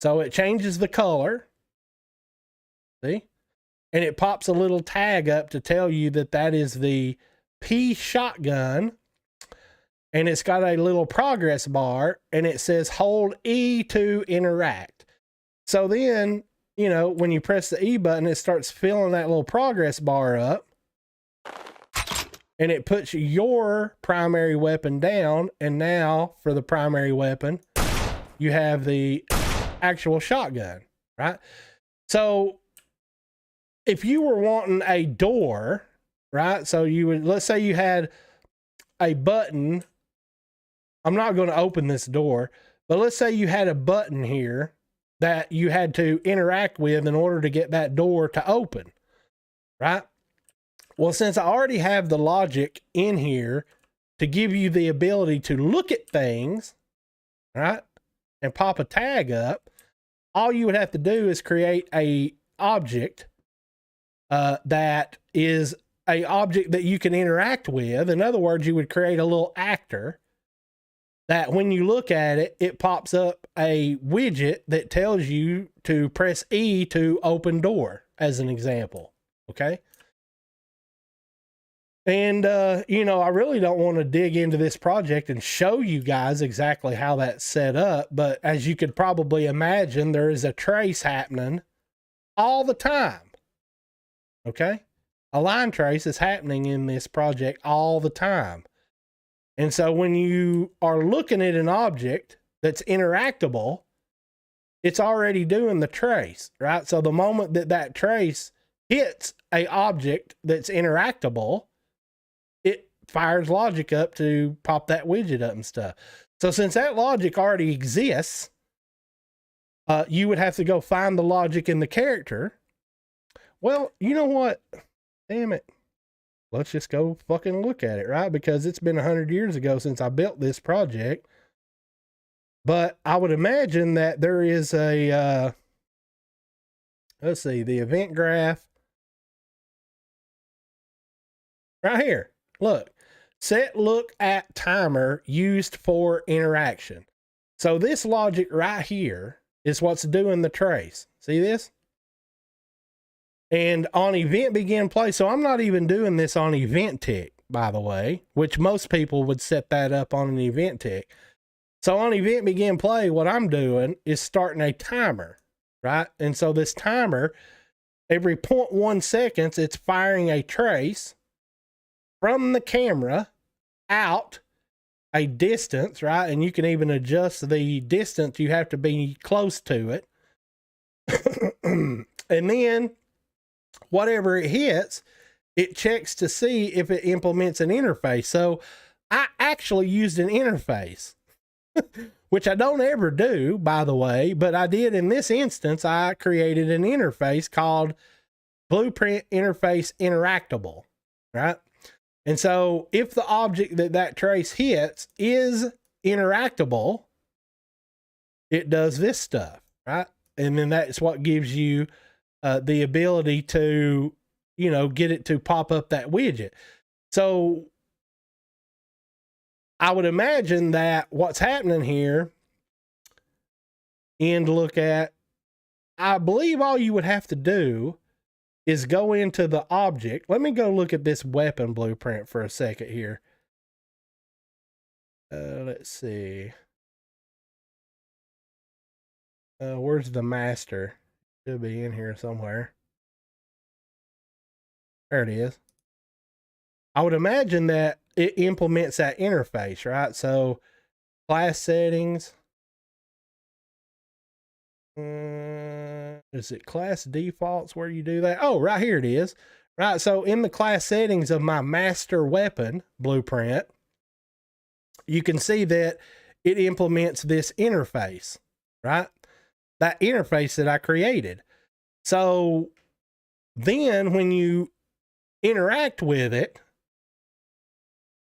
So it changes the color. See? And it pops a little tag up to tell you that that is the P shotgun. And it's got a little progress bar and it says hold E to interact. So then, when you press the E button, it starts filling that little progress bar up and it puts your primary weapon down. And now for the primary weapon, you have the actual shotgun, right? So if you were wanting a door, right? So let's say you had a button. I'm not going to open this door, but let's say you had a button here that you had to interact with in order to get that door to open, right? Well, since I already have the logic in here to give you the ability to look at things, right, and pop a tag up, all you would have to do is create a object that is a object that you can interact with. In other words, you would create a little actor that when you look at it, it pops up a widget that tells you to press E to open door, as an example. Okay. And, I really don't want to dig into this project and show you guys exactly how that's set up. But as you could probably imagine, there is a trace happening all the time. Okay. A line trace is happening in this project all the time. And so when you are looking at an object that's interactable, it's already doing the trace, right? So the moment that that trace hits a object that's interactable, it fires logic up to pop that widget up and stuff. So since that logic already exists, you would have to go find the logic in the character. Well, you know what? Damn it. Let's just go fucking look at it, right? Because it's been 100 years ago since I built this project. But I would imagine that there is a, let's see, the event graph. Right here. Look. Set look at timer used for interaction. So this logic right here is what's doing the trace. See this? And on event begin play, so I'm not even doing this on event tick, by the way, which most people would set that up on an event tick. So on event begin play, what I'm doing is starting a timer, right? And so this timer, every 0.1 seconds, it's firing a trace from the camera out a distance, right? And you can even adjust the distance. You have to be close to it. And then whatever it hits, it checks to see if it implements an interface. So I actually used an interface, which I don't ever do, by the way, but I did in this instance. I created an interface called Blueprint Interface Interactable, right? And so if the object that trace hits is interactable, it does this stuff, right? And then that's what gives you the ability to, get it to pop up that widget. So I would imagine that what's happening here, and look at, I believe all you would have to do is go into the object. Let me go look at this weapon blueprint for a second here. Let's see. Where's the master? Should be in here somewhere. There it is. I would imagine that it implements that interface, right? So class settings. Is it class defaults where you do that? Oh, right here it is. Right, so in the class settings of my master weapon blueprint, you can see that it implements this interface, right? That interface that I created. So then when you interact with it,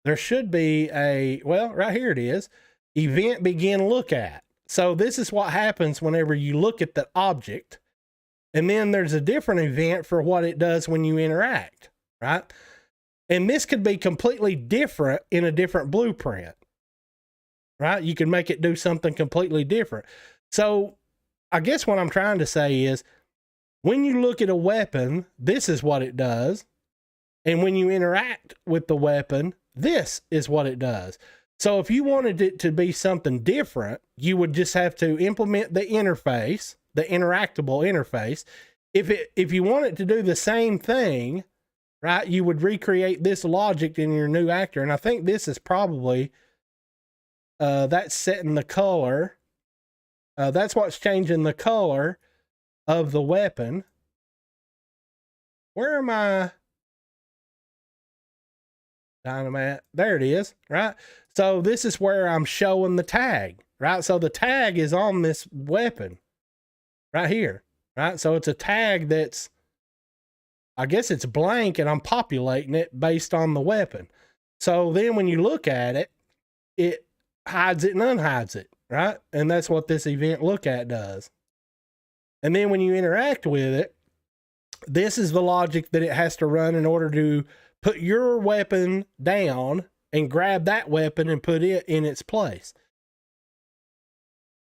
there should be a, well, right here it is, event begin look at. So this is what happens whenever you look at the object. And then there's a different event for what it does when you interact, right? And this could be completely different in a different blueprint, right? You can make it do something completely different. So I guess what I'm trying to say is when you look at a weapon, this is what it does. And when you interact with the weapon, this is what it does. So if you wanted it to be something different, you would just have to implement the interface, the interactable interface. If you want it to do the same thing, right, you would recreate this logic in your new actor. And I think this is probably, that's setting the color. That's what's changing the color of the weapon. Where am I? Dynamite. There it is, right? So this is where I'm showing the tag, right? So the tag is on this weapon right here, right? So it's a tag that's, I guess it's blank, and I'm populating it based on the weapon. So then when you look at it, it hides it and unhides it, right? And that's what this event look at does. And then when you interact with it, this is the logic that it has to run in order to put your weapon down and grab that weapon and put it in its place.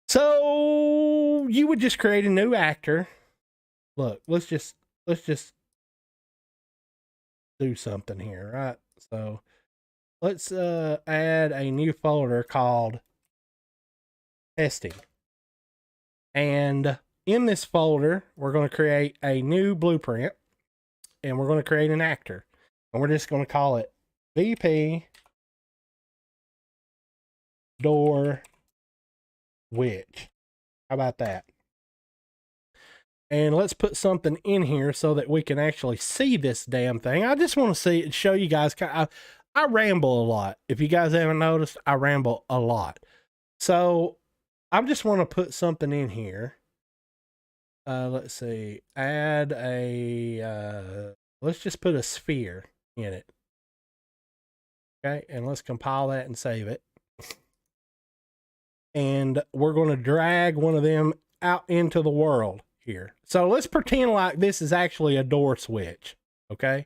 So you would just create a new actor. Look, let's just do something here, right? So let's add a new folder called testing. And in this folder, we're going to create a new blueprint, and we're going to create an actor. And we're just going to call it VP door witch. How about that? And let's put something in here so that we can actually see this damn thing. I just want to see it, show you guys. I ramble a lot. If you guys haven't noticed, I ramble a lot. So I just want to put something in here. Let's see. Add a, let's just put a sphere in it. Okay, and let's compile that and save it. And we're going to drag one of them out into the world here. So let's pretend like this is actually a door switch, okay?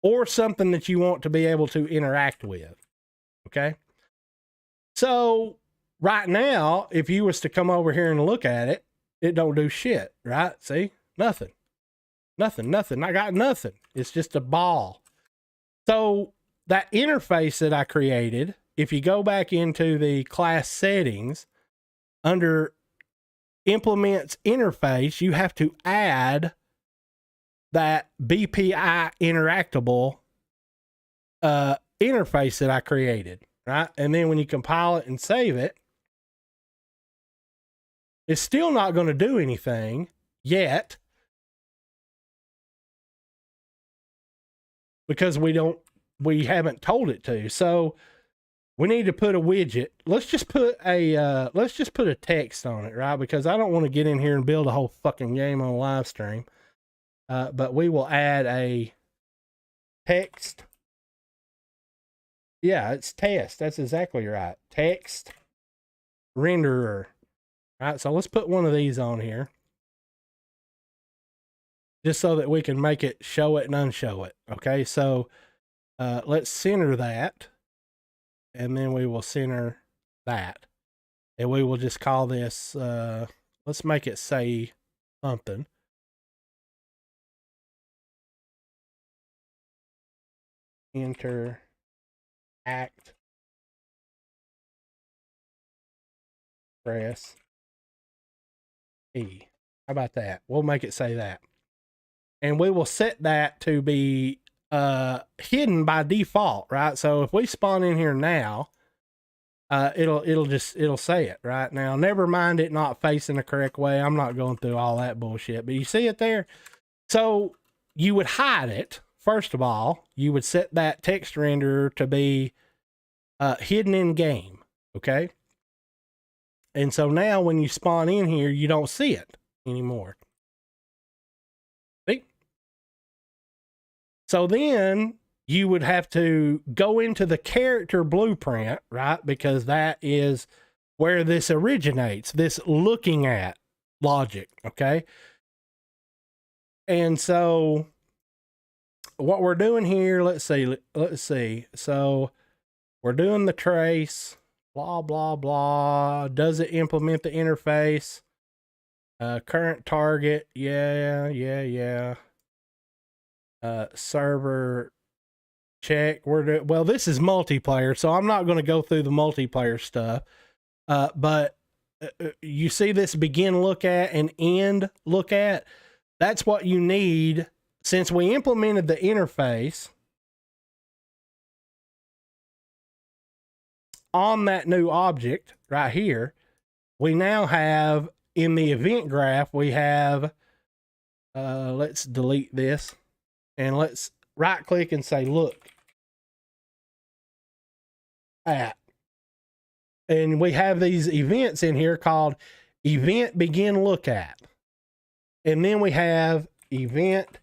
Or something that you want to be able to interact with, okay? So right now, if you was to come over here and look at it, it don't do shit, right? See? Nothing. Nothing. I got nothing. It's just a ball. So that interface that I created, if you go back into the class settings, under implements interface, you have to add that BPI interactable interface that I created, right? And then when you compile it and save it, it's still not going to do anything yet because we haven't told it to. So we need to put a widget. Let's just put a text on it, right? Because I don't want to get in here and build a whole fucking game on live stream. But we will add a text. Yeah, it's test. That's exactly right. Text renderer. All right, so let's put one of these on here. Just so that we can make it show it and unshow it. Okay, so let's center that. And then we will center that. And we will just call this, let's make it say something. Interact press E. How about that? We'll make it say that. And we will set that to be hidden by default, right? So if we spawn in here now, it'll say it right now. Never mind it not facing the correct way. I'm not going through all that bullshit, but you see it there. So you would hide it. First of all, you would set that text renderer to be hidden in game. Okay. And so now when you spawn in here, you don't see it anymore. See? So then you would have to go into the character blueprint, right? Because that is where this originates, this looking at logic, okay? And so what we're doing here, let's see. So we're doing the trace, blah, blah, blah. Does it implement the interface? Current target, yeah. Server check. Well, this is multiplayer, so I'm not going to go through the multiplayer stuff. But you see this begin look at and end look at. That's what you need. Since we implemented the interface on that new object right here, we now have in the event graph, we have, let's delete this and let's right click and say, look at, and we have these events in here called event begin look at. And then we have event,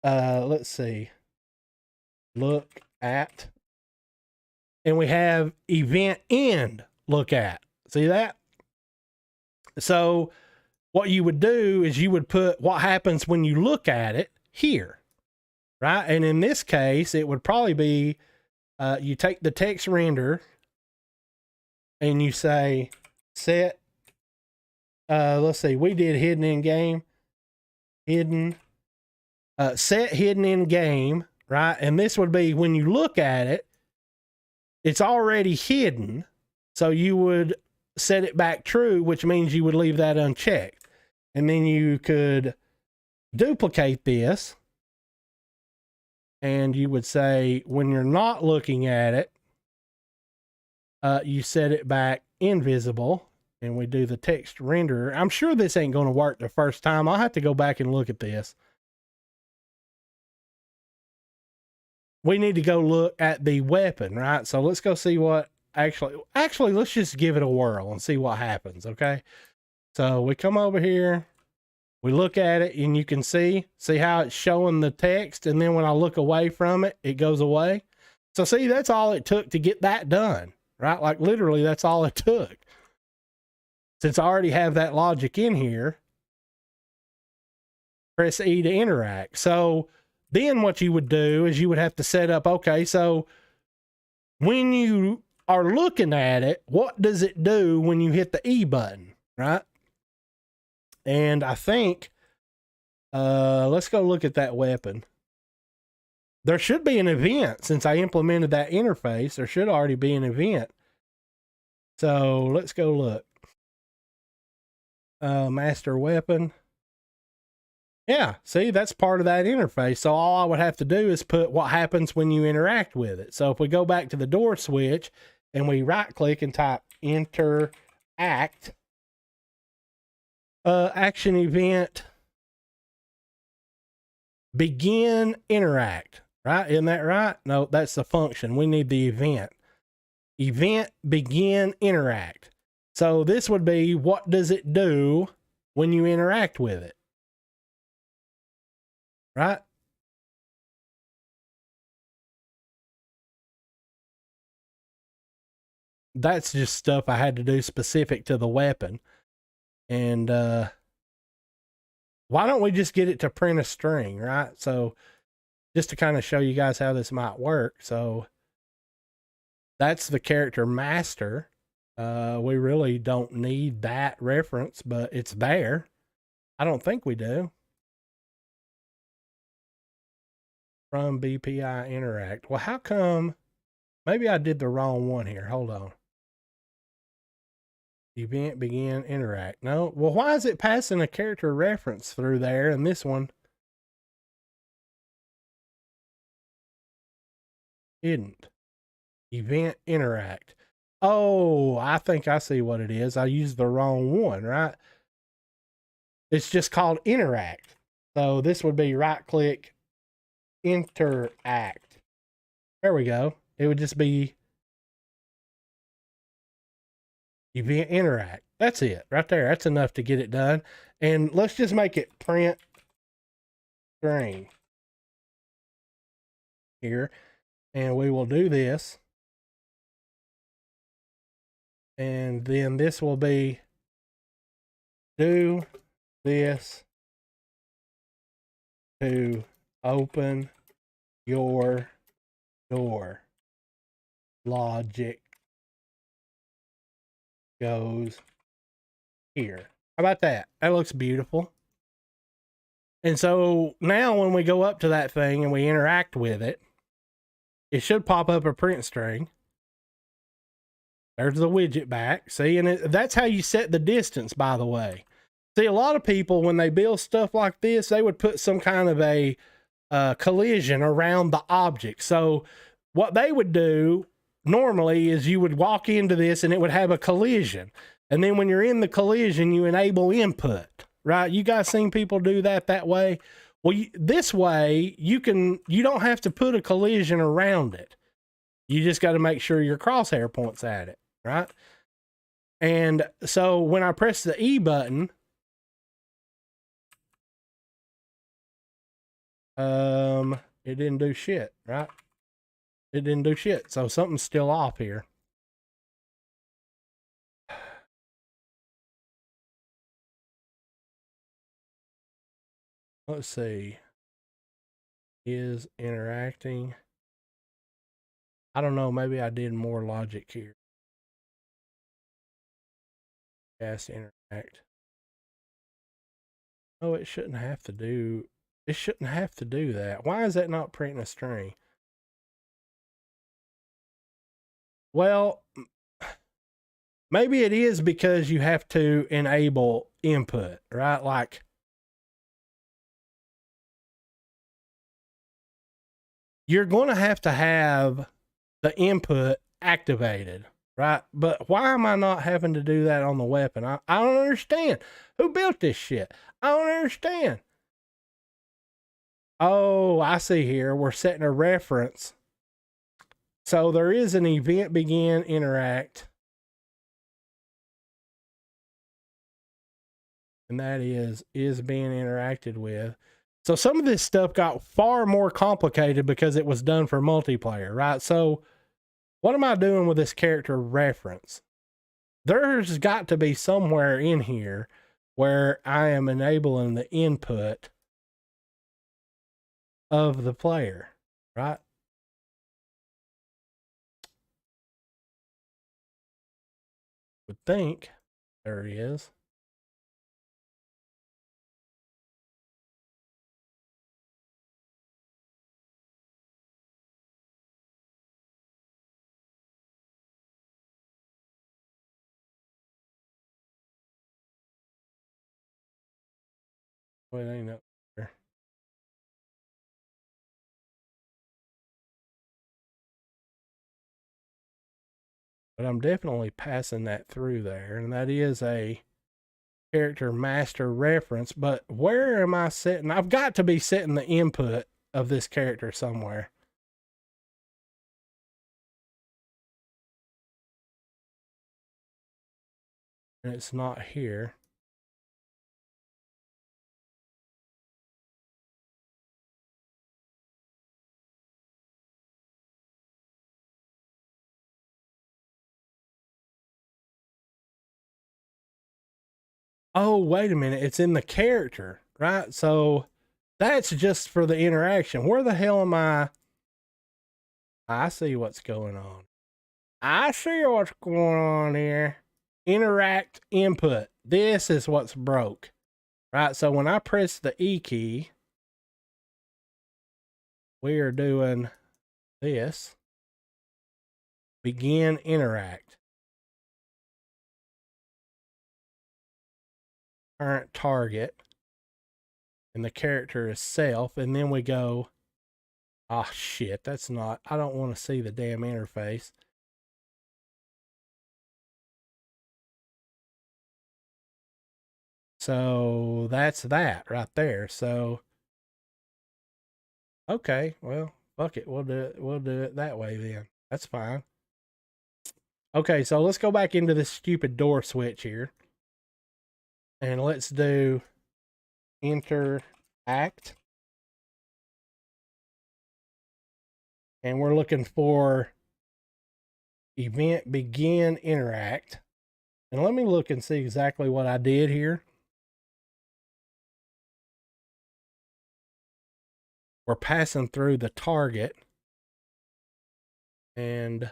let's see, look at, and we have event end look at. See that? So what you would do is you would put what happens when you look at it here, right? And in this case, it would probably be, you take the text render and you say set, let's see, we did hidden in game, set hidden in game, right? And this would be when you look at it, it's already hidden. So you would set it back true, which means you would leave that unchecked. And then you could duplicate this. And you would say, when you're not looking at it, you set it back invisible. And we do the text renderer. I'm sure this ain't going to work the first time. I'll have to go back and look at this. We need to go look at the weapon, right? So let's go see what actually, let's just give it a whirl and see what happens, okay? So we come over here, we look at it, and you can see how it's showing the text, and then when I look away from it, it goes away. So see, that's all it took to get that done, right? Like literally, that's all it took. Since I already have that logic in here, press E to interact. So then what you would do is you would have to set up, okay, so when you are looking at it, what does it do when you hit the E button, right? And I think, let's go look at that weapon. There should be an event since I implemented that interface. There should already be an event. So let's go look. Master weapon. Yeah, see, that's part of that interface. So all I would have to do is put what happens when you interact with it. So if we go back to the door switch and we right click and type interact, action event, begin interact, right? Isn't that right? No, that's the function. We need the event. Event begin interact. So this would be, what does it do when you interact with it? Right? That's just stuff I had to do specific to the weapon. And why don't we just get it to print a string, right? So just to kind of show you guys how this might work. So that's the character master. We really don't need that reference, but it's there. I don't think we do. From BPI interact. Well, how come? Maybe I did the wrong one here. Hold on. Event begin interact. No, well, why is it passing a character reference through there and this one isn't? Event interact. Oh, I think I see what it is. I used the wrong one, right? It's just called interact. So this would be right click, interact. There we go. It would just be event interact. That's it right there. That's enough to get it done. And let's just make it print string here. And we will do this. And then this will be do this to open your door. Logic goes here. How about that? That looks beautiful. And so now when we go up to that thing and we interact with it, it should pop up a print string. There's the widget back. See, and that's how you set the distance, by the way. See, a lot of people, when they build stuff like this, they would put some kind of a collision around the object. So what they would do normally is you would walk into this and it would have a collision. And then when you're in the collision, you enable input, right? You guys seen people do that way? Well, this way, you don't have to put a collision around it. You just got to make sure your crosshair points at it, right? And so when I press the E button, it didn't do shit, right? It didn't do shit. So something's still off here. Let's see. Is interacting. I don't know. Maybe I did more logic here. Cast interact. Oh, it shouldn't have to do. It shouldn't have to do that. Why is that not printing a string? Well, maybe it is because you have to enable input, right? Like, you're going to have the input activated, right? But why am I not having to do that on the weapon? I don't understand. Who built this shit? I don't understand. Oh, I see here. We're setting a reference. So there is an event begin interact. And that is being interacted with. So some of this stuff got far more complicated because it was done for multiplayer, right? So what am I doing with this character reference? There's got to be somewhere in here where I am enabling the input of the player, right? Would think there he is. Well, it ain't up there. But I'm definitely passing that through there, and that is a character master reference. But where am I setting? I've got to be setting the input of this character somewhere. And it's not here. Oh, wait a minute. It's in the character, right? So that's just for the interaction. Where the hell am I? I see what's going on. I see what's going on here. Interact input. This is what's broke, right? So when I press the E key, we are doing this. Begin interact. current target, and the character is self, and then we go, oh shit, that's not, I don't want to see the damn interface. So that's that right there. So okay, well, fuck it. We'll do it that way then. That's fine. Okay, so let's go back into this stupid door switch here. And let's do interact. And we're looking for event begin interact. And let me look and see exactly what I did here. We're passing through the target and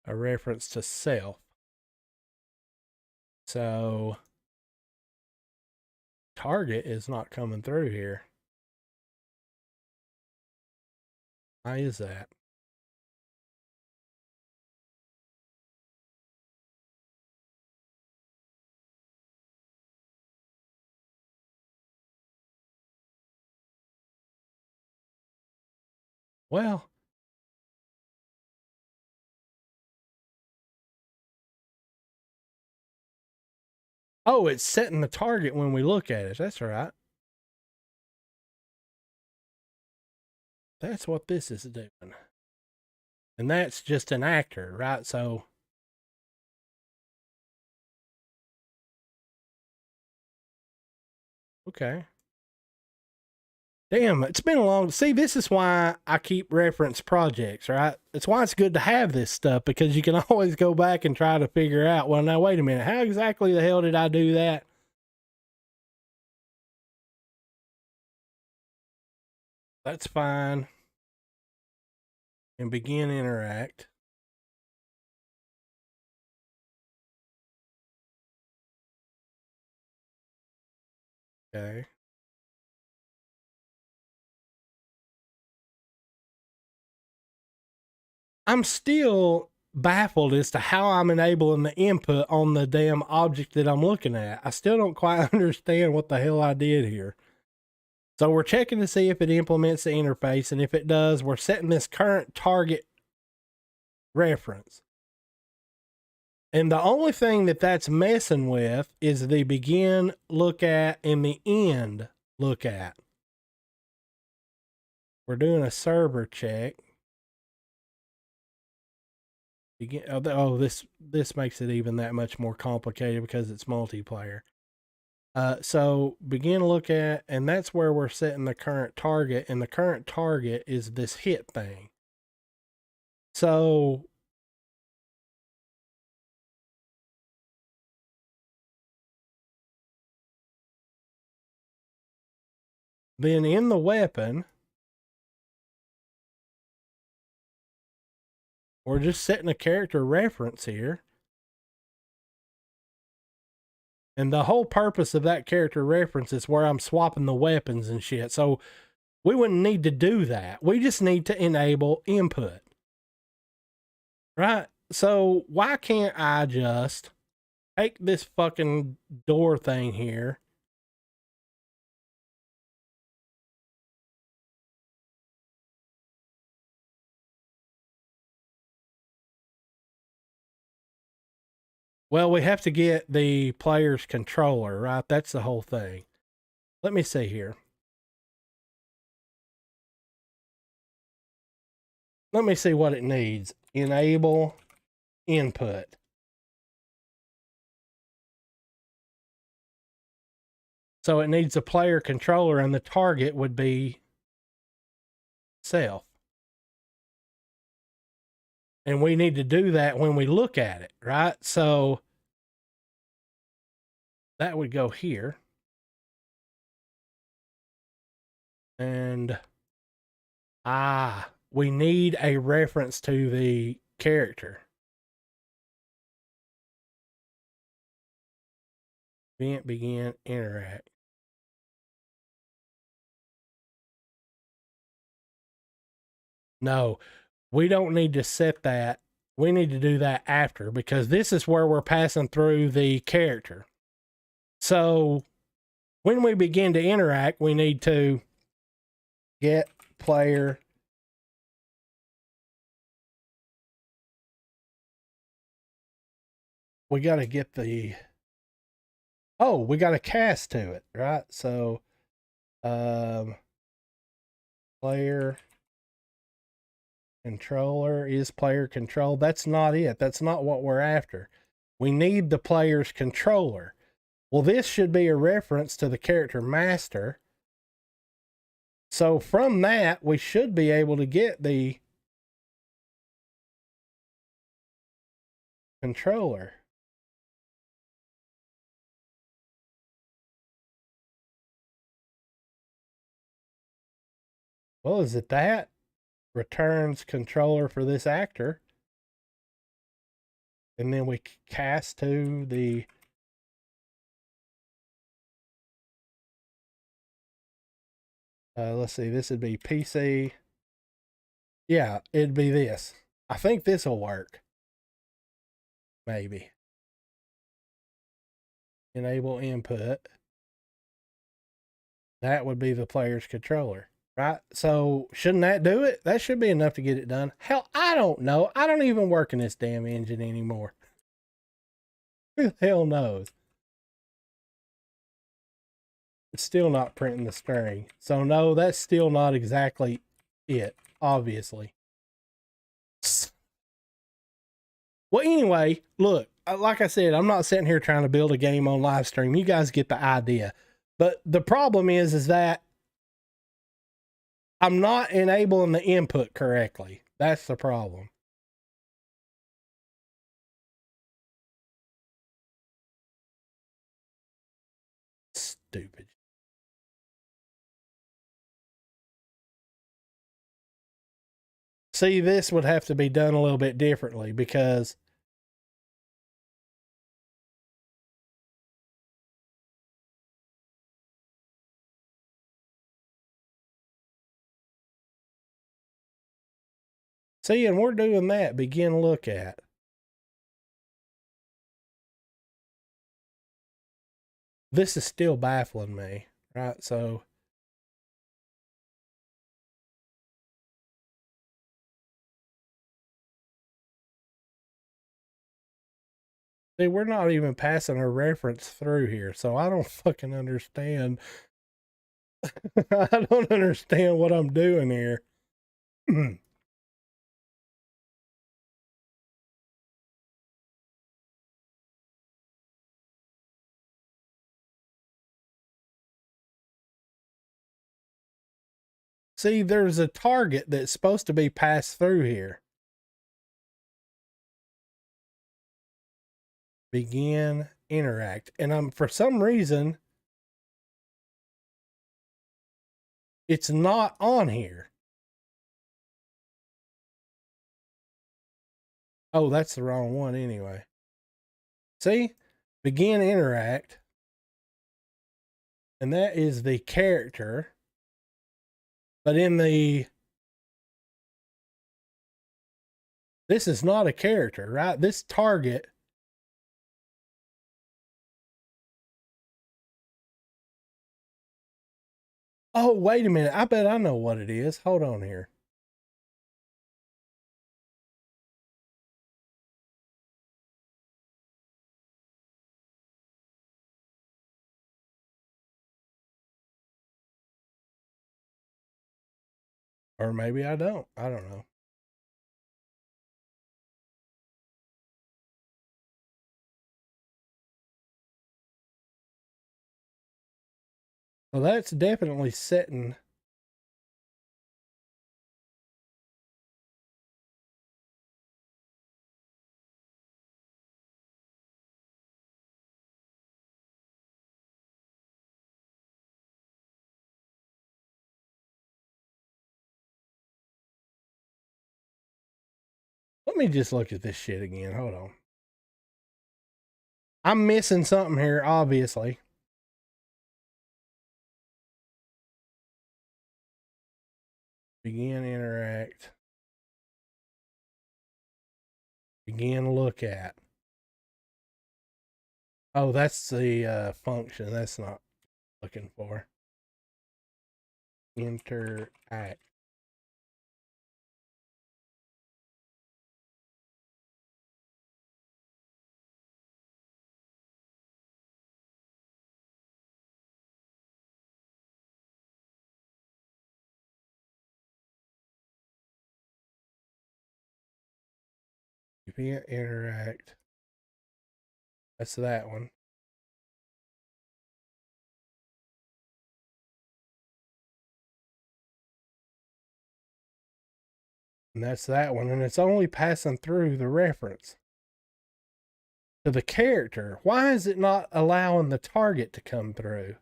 a reference to self. So target is not coming through here. Why is that? Well, oh, it's setting the target when we look at it. That's right. That's what this is doing. And that's just an actor, right? So okay. Damn, it's been a long. See, this is why I keep reference projects, right? It's why it's good to have this stuff, because you can always go back and try to figure out, well, now, wait a minute. How exactly the hell did I do that? That's fine. And begin interact. Okay. I'm still baffled as to how I'm enabling the input on the damn object that I'm looking at. I still don't quite understand what the hell I did here. So we're checking to see if it implements the interface, and if it does, we're setting this current target reference. And the only thing that that's messing with is the begin look at and the end look at. We're doing a server check. Oh, this makes it even that much more complicated because it's multiplayer. So begin look at, and that's where we're setting the current target, and the current target is this hit thing. So then in the weapon, we're just setting a character reference here. And the whole purpose of that character reference is where I'm swapping the weapons and shit. So we wouldn't need to do that. We just need to enable input. Right? So why can't I just take this fucking door thing here? Well, we have to get the player's controller, right? That's the whole thing. Let me see here. Let me see what it needs. Enable input. So it needs a player controller, and the target would be self. And we need to do that when we look at it, right? So that would go here. And we need a reference to the character. Event begin interact. No, we don't need to set that. We need to do that after, because this is where we're passing through the character. So when we begin to interact, we need to get player we got to get the we got to cast to it, right? So player controller is player control. That's not it. That's not what we're after. We need the player's controller. Well, this should be a reference to the character master. So from that, we should be able to get the controller. Well, is it that? Returns controller for this actor. And then we cast to the let's see, this would be PC. Yeah, it'd be this. I think this will work. Maybe. Enable input. That would be the player's controller, right? So shouldn't that do it? That should be enough to get it done. Hell, I don't know. I don't even work in this damn engine anymore. Who the hell knows? It's still not printing the string. So no, that's still not exactly it, obviously. Well, anyway, look, like I said, I'm not sitting here trying to build a game on live stream. You guys get the idea. But the problem is that I'm not enabling the input correctly. That's the problem. Stupid. See, this would have to be done a little bit differently because see, and we're doing that. Begin look at. This is still baffling me, right? So see, we're not even passing a reference through here, so I don't fucking understand. I don't understand what I'm doing here. See, there's a target that's supposed to be passed through here. Begin interact. And I'm for some reason it's not on here. Oh, that's the wrong one anyway. See? Begin interact. And that is the character. But in the this is not a character, right? This target. Oh, wait a minute. I bet I know what it is. Hold on here. Or maybe I don't. I don't know. Well, that's definitely setting. Let me just look at this shit again. Hold on. I'm missing something here, obviously. Begin interact. Begin look at. Oh, that's the function. That's not. looking for. Interact. Event interact. That's that one. And that's that one. And it's only passing through the reference to the character. Why is it not allowing the target to come through?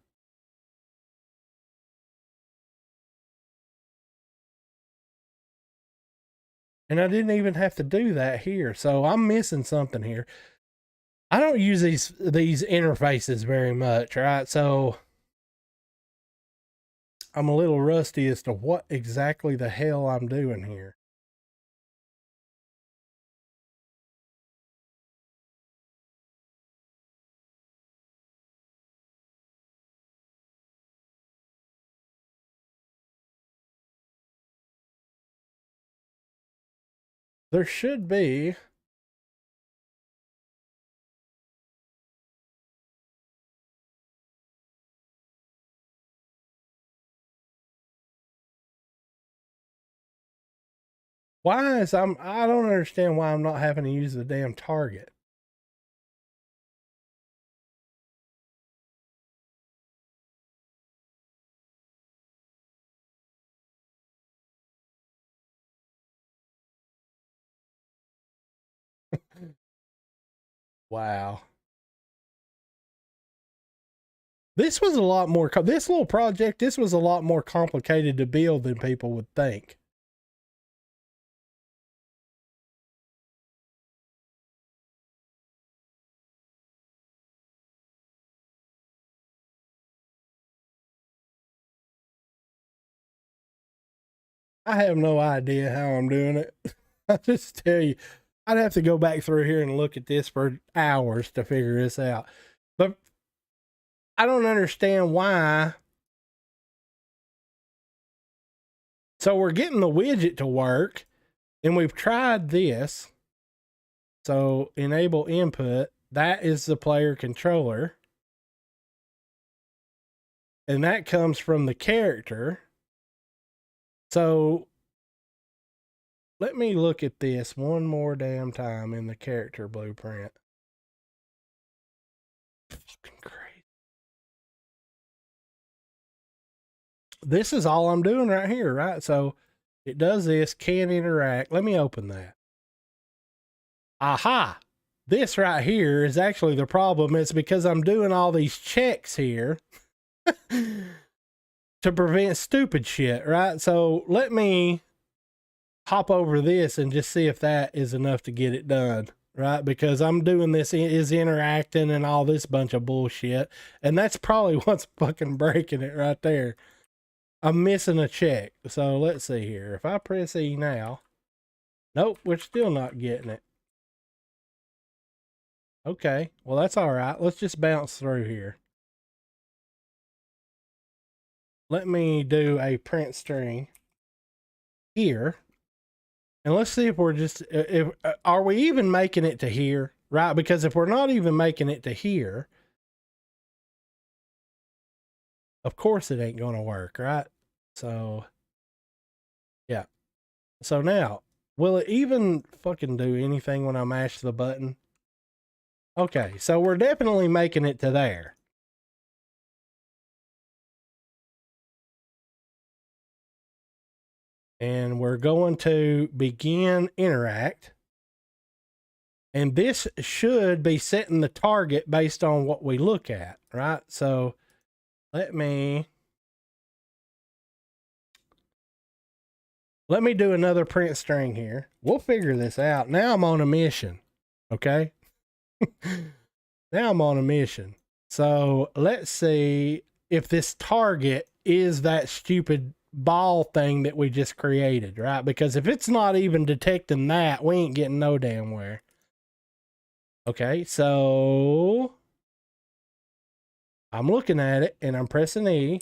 And I didn't even have to do that here. So I'm missing something here. I don't use these interfaces very much, right? So I'm a little rusty as to what exactly the hell I'm doing here. There should be. I don't understand why I'm not having to use the damn target. Wow. This was a lot more, this little project, this was a lot more complicated to build than people would think. I have no idea how I'm doing it. I just tell you, I'd have to go back through here and look at this for hours to figure this out. But I don't understand why. So we're getting the widget to work, and we've tried this. So enable input, that is the player controller. And that comes from the character. So let me look at this one more damn time in the character blueprint. Fucking crazy. This is all I'm doing right here, right? So it does this, can interact. Let me open that. Aha! This right here is actually the problem. It's because I'm doing all these checks here to prevent stupid shit, right? So let me hop over this and just see if that is enough to get it done, right? Because I'm doing this is interacting and all this bunch of bullshit. And that's probably what's fucking breaking it right there. I'm missing a check. So let's see here. If I press E now, nope, we're still not getting it. Okay, well, that's all right. Let's just bounce through here. Let me do a print string here. And let's see if we're just, are we even making it to here, right? Because if we're not even making it to here, of course it ain't going to work, right? So, yeah. So now, will it even fucking do anything when I mash the button? Okay, so we're definitely making it to there. And we're going to begin interact. And this should be setting the target based on what we look at, right? So let me do another print string here. We'll figure this out. Now I'm on a mission, okay? Now I'm on a mission. So let's see if this target is that stupid ball thing that we just created, right? Because if it's not even detecting that, we ain't getting no damn where. Okay, so I'm looking at it and I'm pressing E,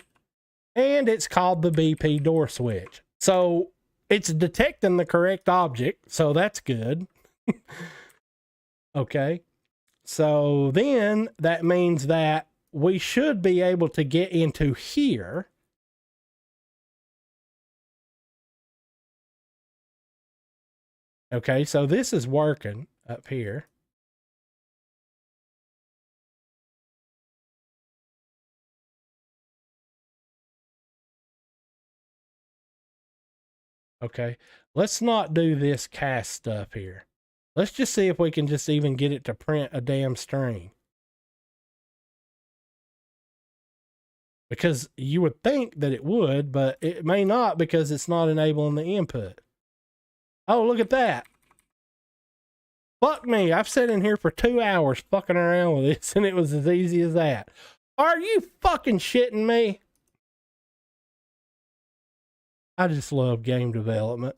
and it's called the BP door switch. So it's detecting the correct object, so that's good. Okay. So then that means that we should be able to get into here. Okay, so this is working up here. Okay, let's not do this cast stuff here. Let's just see if we can just even get it to print a damn string. Because you would think that it would, but it may not because it's not enabling the input. Oh, look at that. Fuck me. I've sat in here for 2 hours fucking around with this and it was as easy as that. Are you fucking shitting me? I just love game development.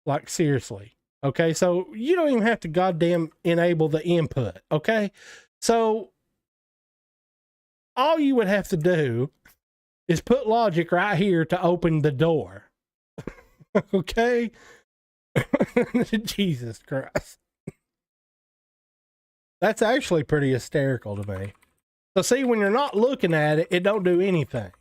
Like, seriously. Okay, so you don't even have to goddamn enable the input. Okay, so all you would have to do is put logic right here to open the door. Okay? Jesus Christ. That's actually pretty hysterical to me. So see, when you're not looking at it, it don't do anything.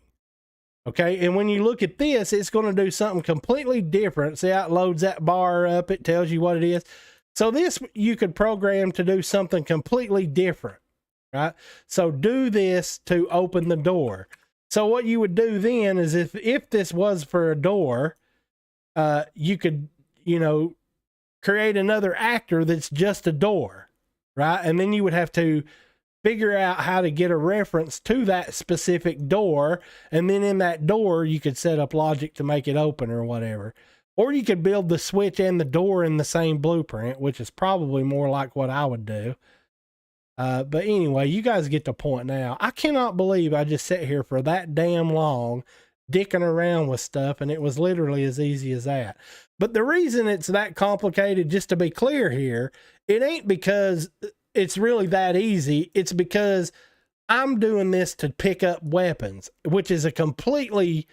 Okay, and when you look at this, it's going to do something completely different. See how it loads that bar up, it tells you what it is. So this you could program to do something completely different, right? So do this to open the door. So what you would do then is if this was for a door, you could, create another actor that's just a door, right? And then you would have to figure out how to get a reference to that specific door. And then in that door, you could set up logic to make it open or whatever. Or you could build the switch and the door in the same blueprint, which is probably more like what I would do. But anyway, you guys get the point now. I cannot believe I just sat here for that damn long dicking around with stuff, and it was literally as easy as that. But the reason it's that complicated, just to be clear here, it ain't because it's really that easy. It's because I'm doing this to pick up weapons, which is a completely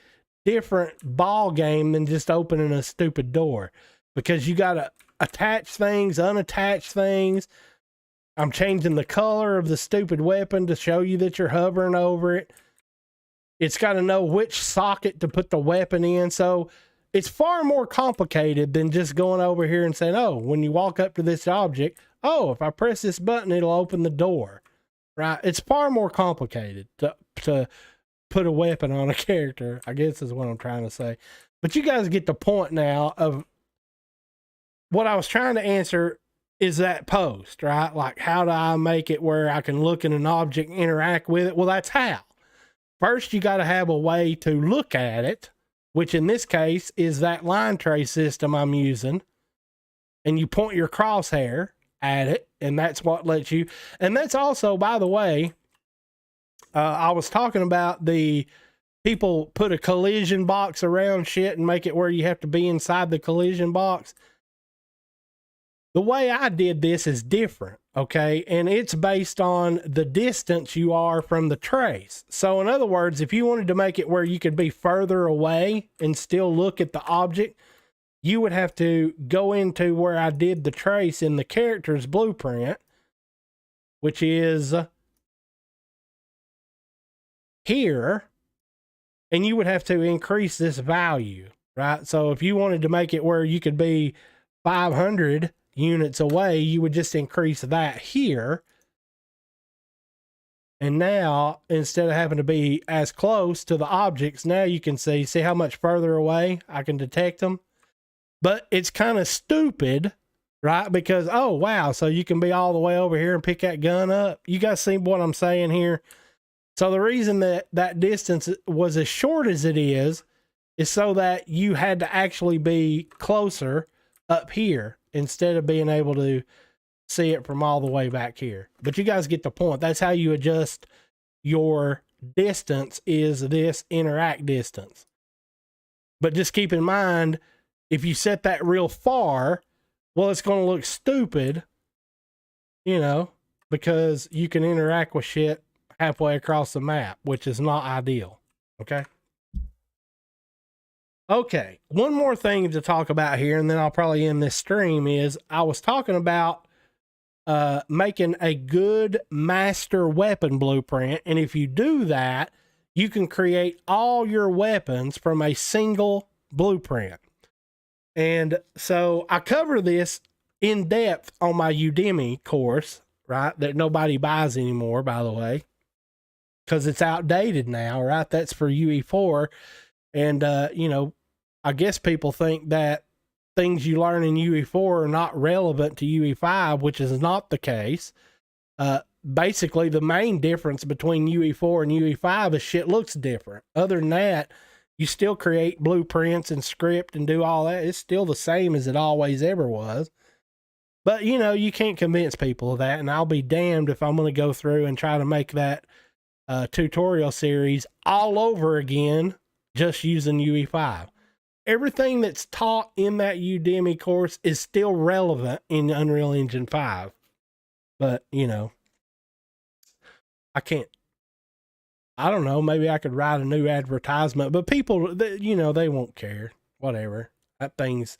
different ball game than just opening a stupid door, because you got to attach things, unattach things. I'm changing the color of the stupid weapon to show you that you're hovering over it. It's got to know which socket to put the weapon in. So it's far more complicated than just going over here and saying, oh, when you walk up to this object, oh, if I press this button, it'll open the door, right? It's far more complicated to put a weapon on a character, I guess is what I'm trying to say. But you guys get the point now of what I was trying to answer is that post, right? Like, how do I make it where I can look at an object and interact with it? Well, that's how. First, you got to have a way to look at it, which in this case is that line trace system I'm using. And you point your crosshair at it, and that's what lets you. And that's also, by the way, I was talking about the people put a collision box around shit and make it where you have to be inside the collision box. The way I did this is different, okay? And it's based on the distance you are from the trace. So in other words, if you wanted to make it where you could be further away and still look at the object, you would have to go into where I did the trace in the character's blueprint, which is here, and you would have to increase this value, right? So if you wanted to make it where you could be 500 units away, you would just increase that here. And now, instead of having to be as close to the objects, now you can see how much further away I can detect them. But it's kind of stupid, right? Because, oh, wow, so you can be all the way over here and pick that gun up. You guys see what I'm saying here? So the reason that that distance was as short as it is so that you had to actually be closer up here instead of being able to see it from all the way back here. But you guys get the point. That's how you adjust your distance, is this interact distance. But just keep in mind, if you set that real far, well, it's going to look stupid, because you can interact with shit halfway across the map, which is not ideal. Okay. Okay. One more thing to talk about here, and then I'll probably end this stream, is I was talking about making a good master weapon blueprint. And if you do that, you can create all your weapons from a single blueprint. And so I cover this in depth on my Udemy course, right? That nobody buys anymore, by the way, because it's outdated now, right? That's for UE4. And, you know, I guess people think that things you learn in UE4 are not relevant to UE5, which is not the case. Basically, the main difference between UE4 and UE5 is shit looks different. Other than that, you still create blueprints and script and do all that. It's still the same as it always ever was. But, you know, you can't convince people of that. And I'll be damned if I'm going to go through and try to make that tutorial series all over again just using UE5. Everything that's taught in that Udemy course is still relevant in Unreal Engine 5. But, you know, I don't know, maybe I could write a new advertisement, but people, you know, they won't care. Whatever. That thing's,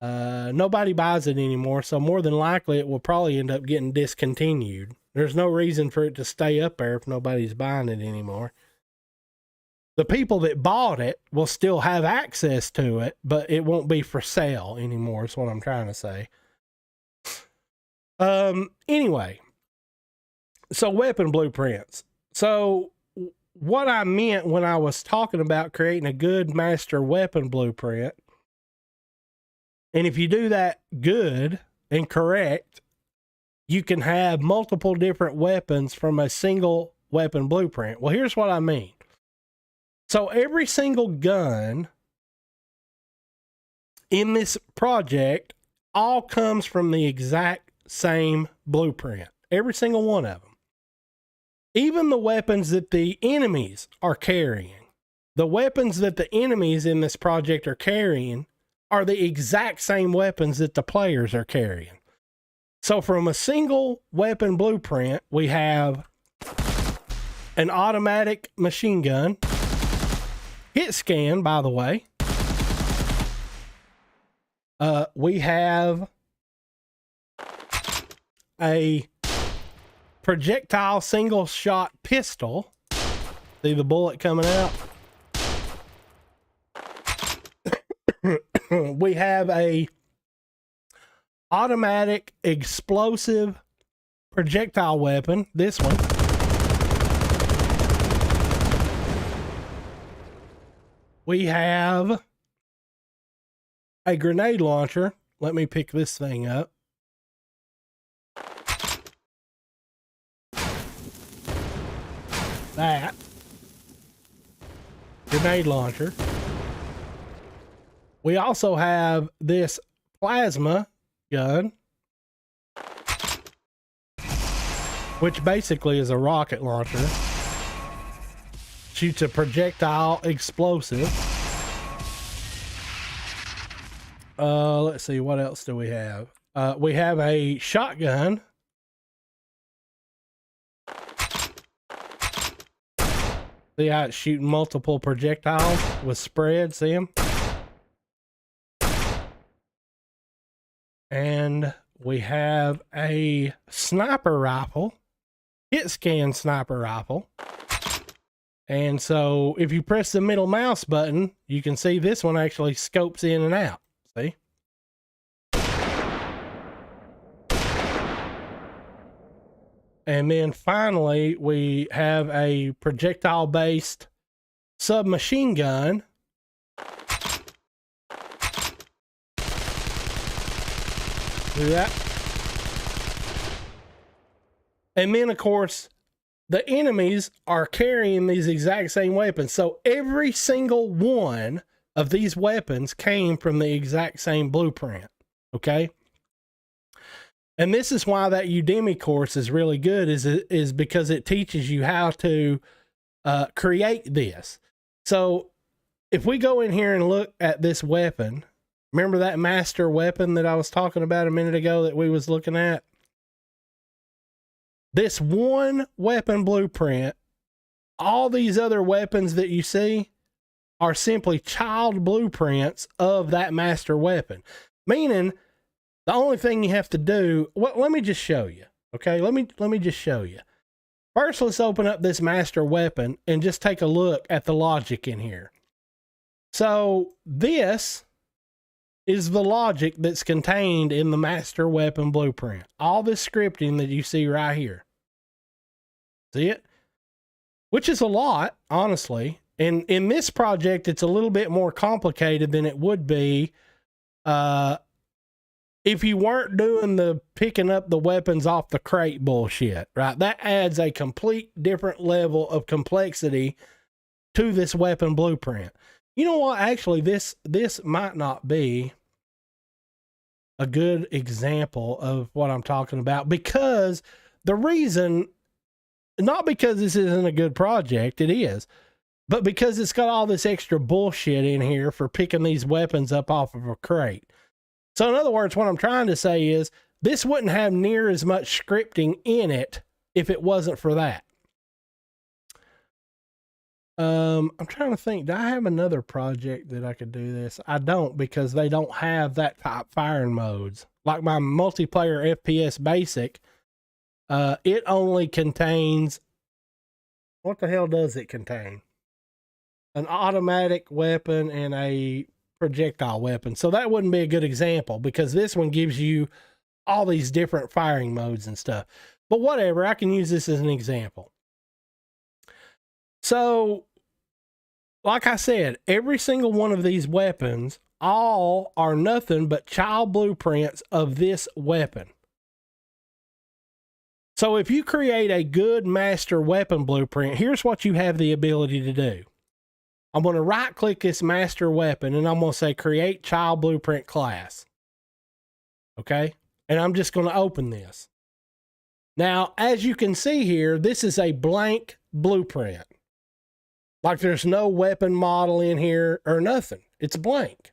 nobody buys it anymore. So more than likely it will probably end up getting discontinued. There's no reason for it to stay up there if nobody's buying it anymore. The people that bought it will still have access to it, but it won't be for sale anymore, is what I'm trying to say. Anyway, so weapon blueprints. So what I meant when I was talking about creating a good master weapon blueprint, and if you do that good and correct, you can have multiple different weapons from a single weapon blueprint. Well, here's what I mean. So every single gun in this project all comes from the exact same blueprint. Every single one of them. Even the weapons that the enemies are carrying. The weapons that the enemies in this project are carrying are the exact same weapons that the players are carrying. So from a single weapon blueprint, we have an automatic machine gun. Hit scan, by the way. We have a projectile single shot pistol. See the bullet coming out? We have a automatic explosive projectile weapon. This one. We have a grenade launcher. Let me pick this thing up. That grenade launcher. We also have this plasma gun, which basically is a rocket launcher. Shoots a projectile explosive. Let's see, what else do we have? We have a shotgun. See how it's shooting multiple projectiles with spread, see them? And we have a sniper rifle, hit scan sniper rifle. And so if you press the middle mouse button, you can see this one actually scopes in and out. See? And then finally, we have a projectile-based submachine gun. Do that. And then, of course, the enemies are carrying these exact same weapons. So every single one of these weapons came from the exact same blueprint. Okay? And this is why that Udemy course is really good, is because it teaches you how to create this. So if we go in here and look at this weapon, remember that master weapon that I was talking about a minute ago that we was looking at? This one weapon blueprint, all these other weapons that you see are simply child blueprints of that master weapon. Meaning, the only thing you have to do, well, let me just show you. Okay, let me just show you. First, let's open up this master weapon and just take a look at the logic in here. So this is the logic that's contained in the master weapon blueprint. All this scripting that you see right here. See it? Which is a lot, honestly. And in this project, it's a little bit more complicated than it would be if you weren't doing the picking up the weapons off the crate bullshit, right? That adds a complete different level of complexity to this weapon blueprint. You know what? Actually, this might not be a good example of what I'm talking about, because the reason, not because this isn't a good project, it is, but because it's got all this extra bullshit in here for picking these weapons up off of a crate. So in other words, what I'm trying to say is this wouldn't have near as much scripting in it if it wasn't for that. I'm trying to think, do I have another project that I could do this? I don't, because they don't have that type firing modes. Like my multiplayer FPS basic, it only contains, what the hell does it contain? An automatic weapon and a projectile weapon. So that wouldn't be a good example, because this one gives you all these different firing modes and stuff. But whatever, I can use this as an example. So, like I said, every single one of these weapons, all are nothing but child blueprints of this weapon. So if you create a good master weapon blueprint, here's what you have the ability to do. I'm going to right click this master weapon and I'm going to say create child blueprint class. Okay. And I'm just going to open this. Now, as you can see here, this is a blank blueprint. Like there's no weapon model in here or nothing. It's blank.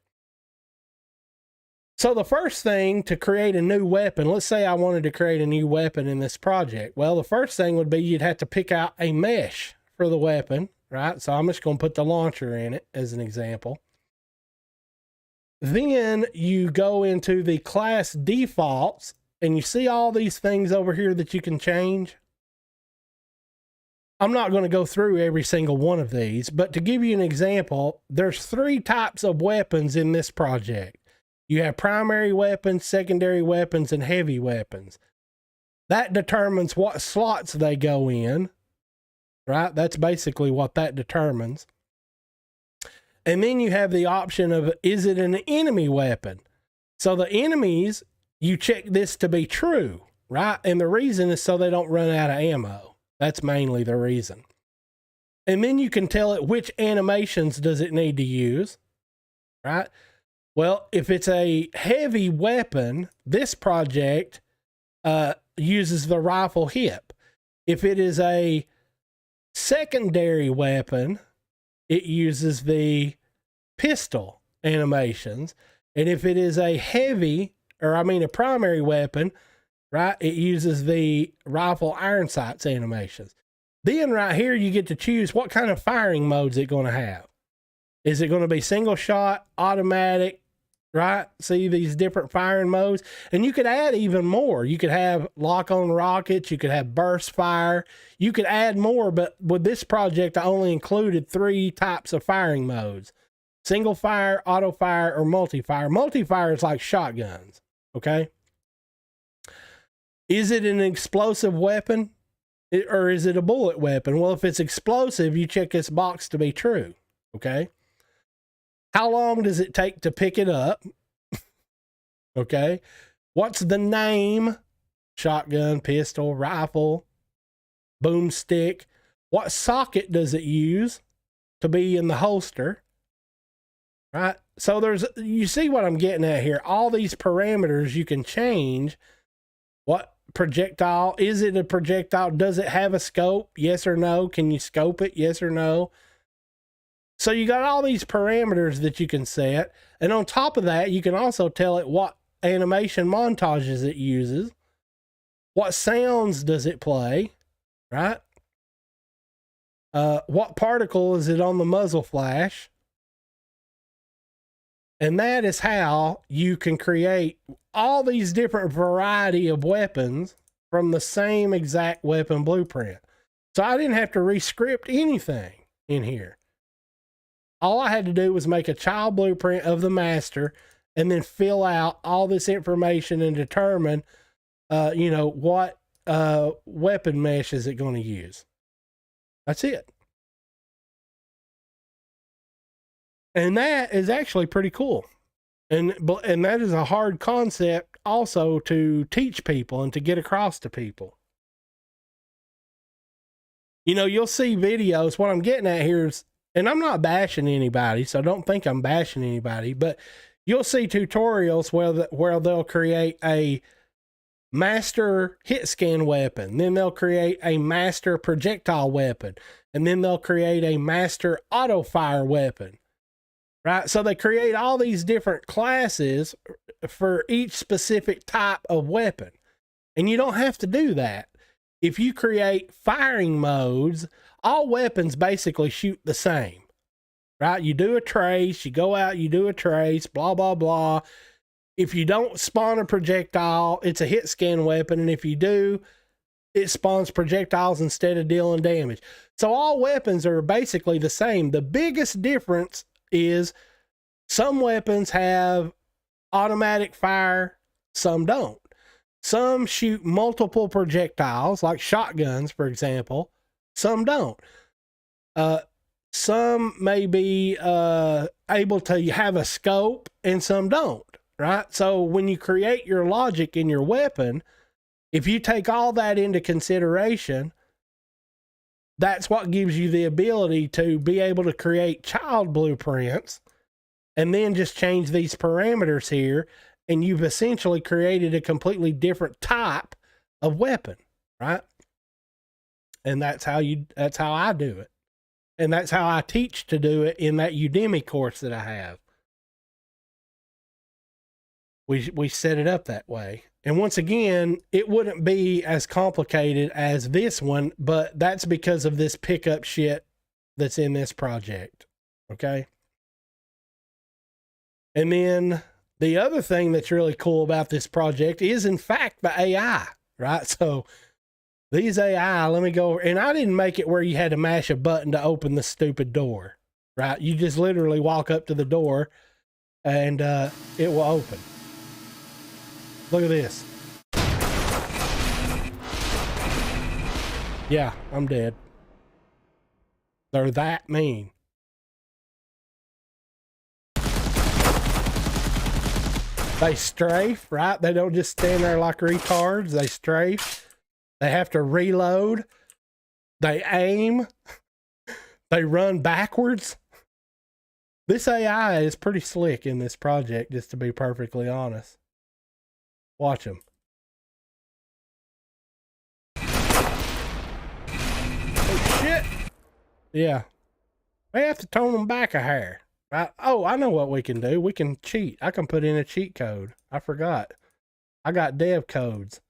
So the first thing to create a new weapon, let's say I wanted to create a new weapon in this project. Well, the first thing would be you'd have to pick out a mesh for the weapon, right? So I'm just going to put the launcher in it as an example. Then you go into the class defaults and you see all these things over here that you can change. I'm not going to go through every single one of these, but to give you an example, there's 3 types of weapons in this project. You have primary weapons, secondary weapons, and heavy weapons. That determines what slots they go in, right? That's basically what that determines. And then you have the option of, is it an enemy weapon? So the enemies, you check this to be true, right? And the reason is so they don't run out of ammo. That's mainly the reason. And then you can tell it which animations does it need to use, right? Well, if it's a heavy weapon, this project uses the rifle hip. If it is a secondary weapon, it uses the pistol animations. And if it is a a primary weapon, right, it uses the rifle iron sights animations. Then right here, you get to choose what kind of firing modes it's going to have. Is it going to be single shot, automatic, right? See these different firing modes? And you could add even more. You could have lock on rockets. You could have burst fire. You could add more, but with this project, I only included 3 types of firing modes. Single fire, auto fire, or multi-fire. Multi-fire is like shotguns, okay? Is it an explosive weapon or is it a bullet weapon? Well, if it's explosive, you check this box to be true, okay? How long does it take to pick it up? Okay. What's the name? Shotgun, pistol, rifle, boomstick. What socket does it use to be in the holster? Right? So you see what I'm getting at here. All these parameters you can change. What projectile? Is it a projectile? Does it have a scope? Yes or no? Can you scope it? Yes or no? So you got all these parameters that you can set. And on top of that, you can also tell it what animation montages it uses. What sounds does it play, right? What particle is it on the muzzle flash? And that is how you can create all these different variety of weapons from the same exact weapon blueprint. So I didn't have to rescript anything in here. All I had to do was make a child blueprint of the master and then fill out all this information and determine, what weapon mesh is it going to use. That's it. And that is actually pretty cool. And that is a hard concept also to teach people and to get across to people. You'll see videos. What I'm getting at here is, and I'm not bashing anybody, so don't think I'm bashing anybody, but you'll see tutorials where they'll create a master hit scan weapon, then they'll create a master projectile weapon, and then they'll create a master auto fire weapon. Right? So they create all these different classes for each specific type of weapon. And you don't have to do that. If you create firing modes, all weapons basically shoot the same. Right? You do a trace, you go out, you do a trace, blah, blah, blah. If you don't spawn a projectile, it's a hit scan weapon. And if you do, it spawns projectiles instead of dealing damage. So all weapons are basically the same. The biggest difference is some weapons have automatic fire, some don't. Some shoot multiple projectiles, like shotguns, for example. Some don't. Some may be able to have a scope and some don't, right? So when you create your logic in your weapon, if you take all that into consideration, that's what gives you the ability to be able to create child blueprints and then just change these parameters here. And you've essentially created a completely different type of weapon, right? And that's how I do it. And that's how I teach to do it in that Udemy course that I have. We set it up that way. And once again, it wouldn't be as complicated as this one, but that's because of this pickup shit that's in this project. Okay. And then the other thing that's really cool about this project is, in fact, the AI, right? So these AI, let me go, and I didn't make it where you had to mash a button to open the stupid door, right? You just literally walk up to the door and it will open. Look at this. Yeah, I'm dead. They're that mean. They strafe, right? They don't just stand there like retards. They strafe. They have to reload. They aim. They run backwards. This AI is pretty slick in this project, just to be perfectly honest. Watch them. Oh, shit. Yeah. We have to tone them back a hair. Right? Oh, I know what we can do. We can cheat. I can put in a cheat code. I forgot. I got dev codes.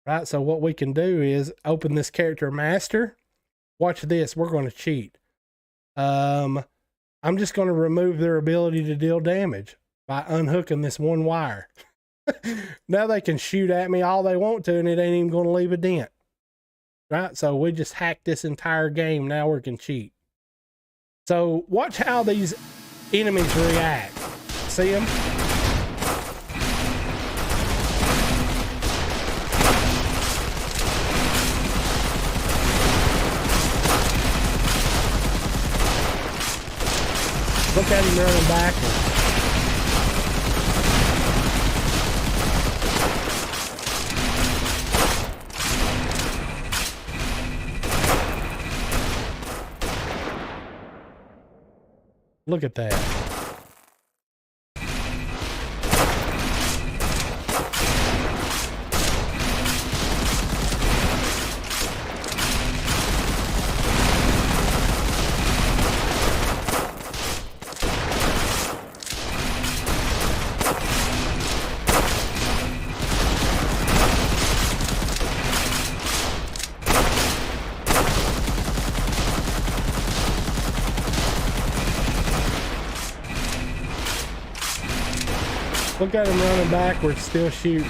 Right? So what we can do is open this character master. Watch this. We're going to cheat. I'm just going to remove their ability to deal damage by unhooking this one wire. Now they can shoot at me all they want to, and it ain't even going to leave a dent. Right? So we just hacked this entire game. Now we can cheat. So watch how these enemies react. See them? Look at him running backwards. Look at that. Look at him running backwards, still shooting.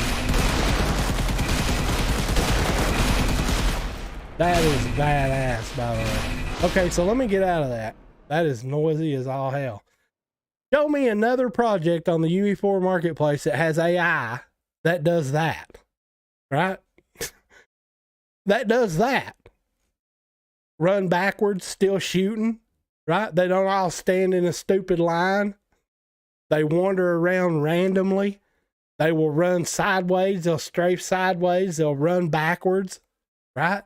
That is badass, by the way. Okay, so let me get out of that. That is noisy as all hell. Show me another project on the UE4 marketplace that has AI that does that. Right? That does that. Run backwards, still shooting. Right? They don't all stand in a stupid line. They wander around randomly. They will run sideways. They'll strafe sideways. They'll run backwards. Right?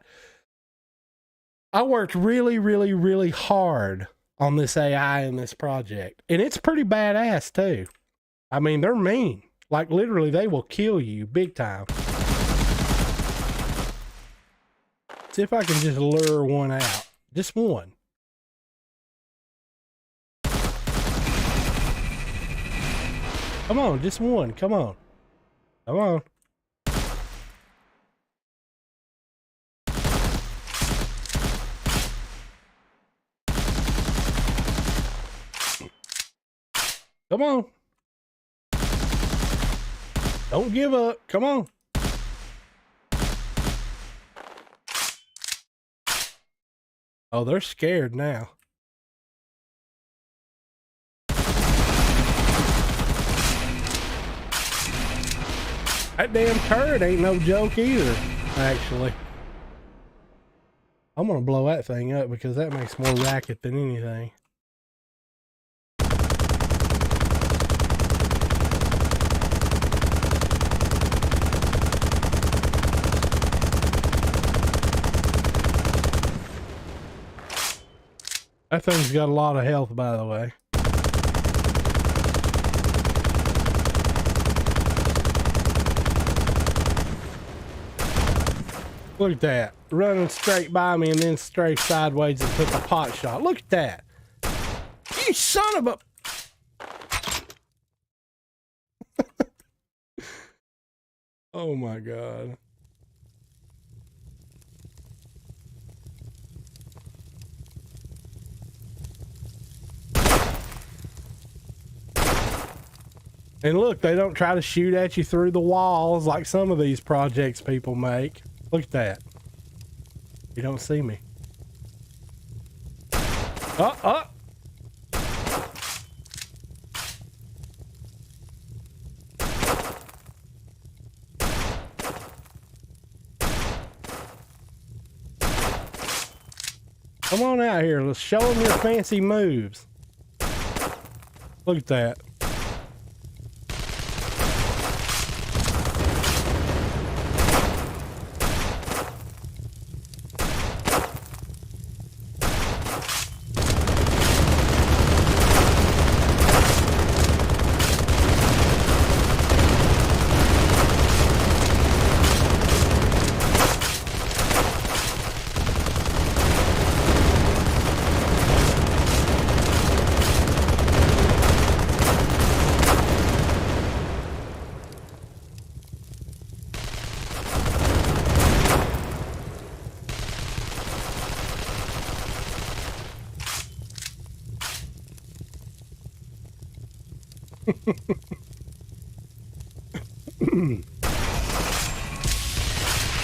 I worked really, really, really hard on this AI in this project. And it's pretty badass too. I mean, they're mean. Like literally, they will kill you big time. See if I can just lure one out. Just one. Come on, just one. Come on. Come on. Come on. Don't give up. Come on. Oh, they're scared now. That damn turret ain't no joke either, actually. I'm gonna blow that thing up because that makes more racket than anything. That thing's got a lot of health, by the way. Look at that. Running straight by me and then straight sideways and took a pot shot. Look at that. You son of a... Oh my God. And look, they don't try to shoot at you through the walls like some of these projects people make. Look at that. You don't see me. Oh. Come on out here. Let's show them your fancy moves. Look at that.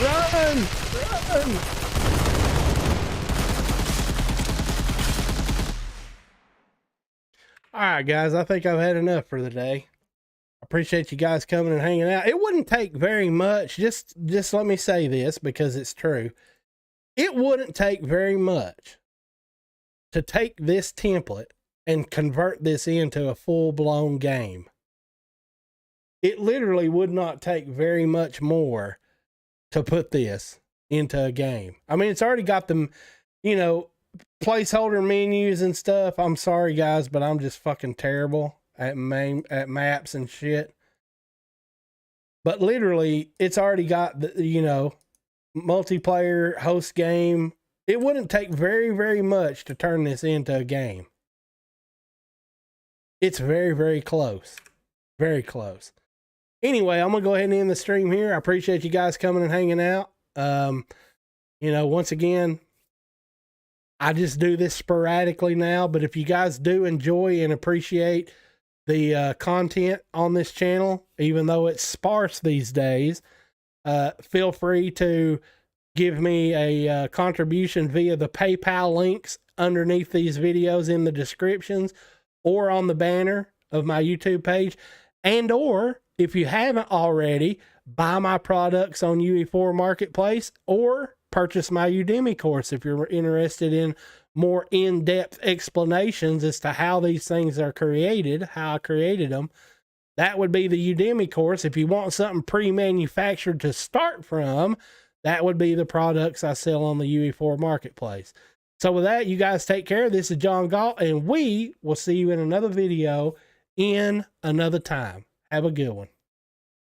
Run! All right, guys, I think I've had enough for the day. I appreciate you guys coming and hanging out. It wouldn't take very much. Just let me say this because it's true. It wouldn't take very much to take this template and convert this into a full-blown game. It literally would not take very much more to put this into a game. I mean, it's already got them, you know, placeholder menus and stuff. I'm sorry, guys, but I'm just fucking terrible at maps and shit. But literally, it's already got the, you know, multiplayer, host game. It wouldn't take very, very much to turn this into a game. It's very, very close. Very close. Anyway, I'm going to go ahead and end the stream here. I appreciate you guys coming and hanging out. You know, once again, I just do this sporadically now, but if you guys do enjoy and appreciate the content on this channel, even though it's sparse these days. Feel free to give me a contribution via the PayPal links underneath these videos in the descriptions or on the banner of my YouTube page. And or if you haven't already, buy my products on UE4 Marketplace or purchase my Udemy course if you're interested in more in-depth explanations as to how these things are created, how I created them. That would be the Udemy course. If you want something pre-manufactured to start from, that would be the products I sell on the UE4 Marketplace. So with that, you guys take care. This is John Galt, and we will see you in another video in another time. Have a good one.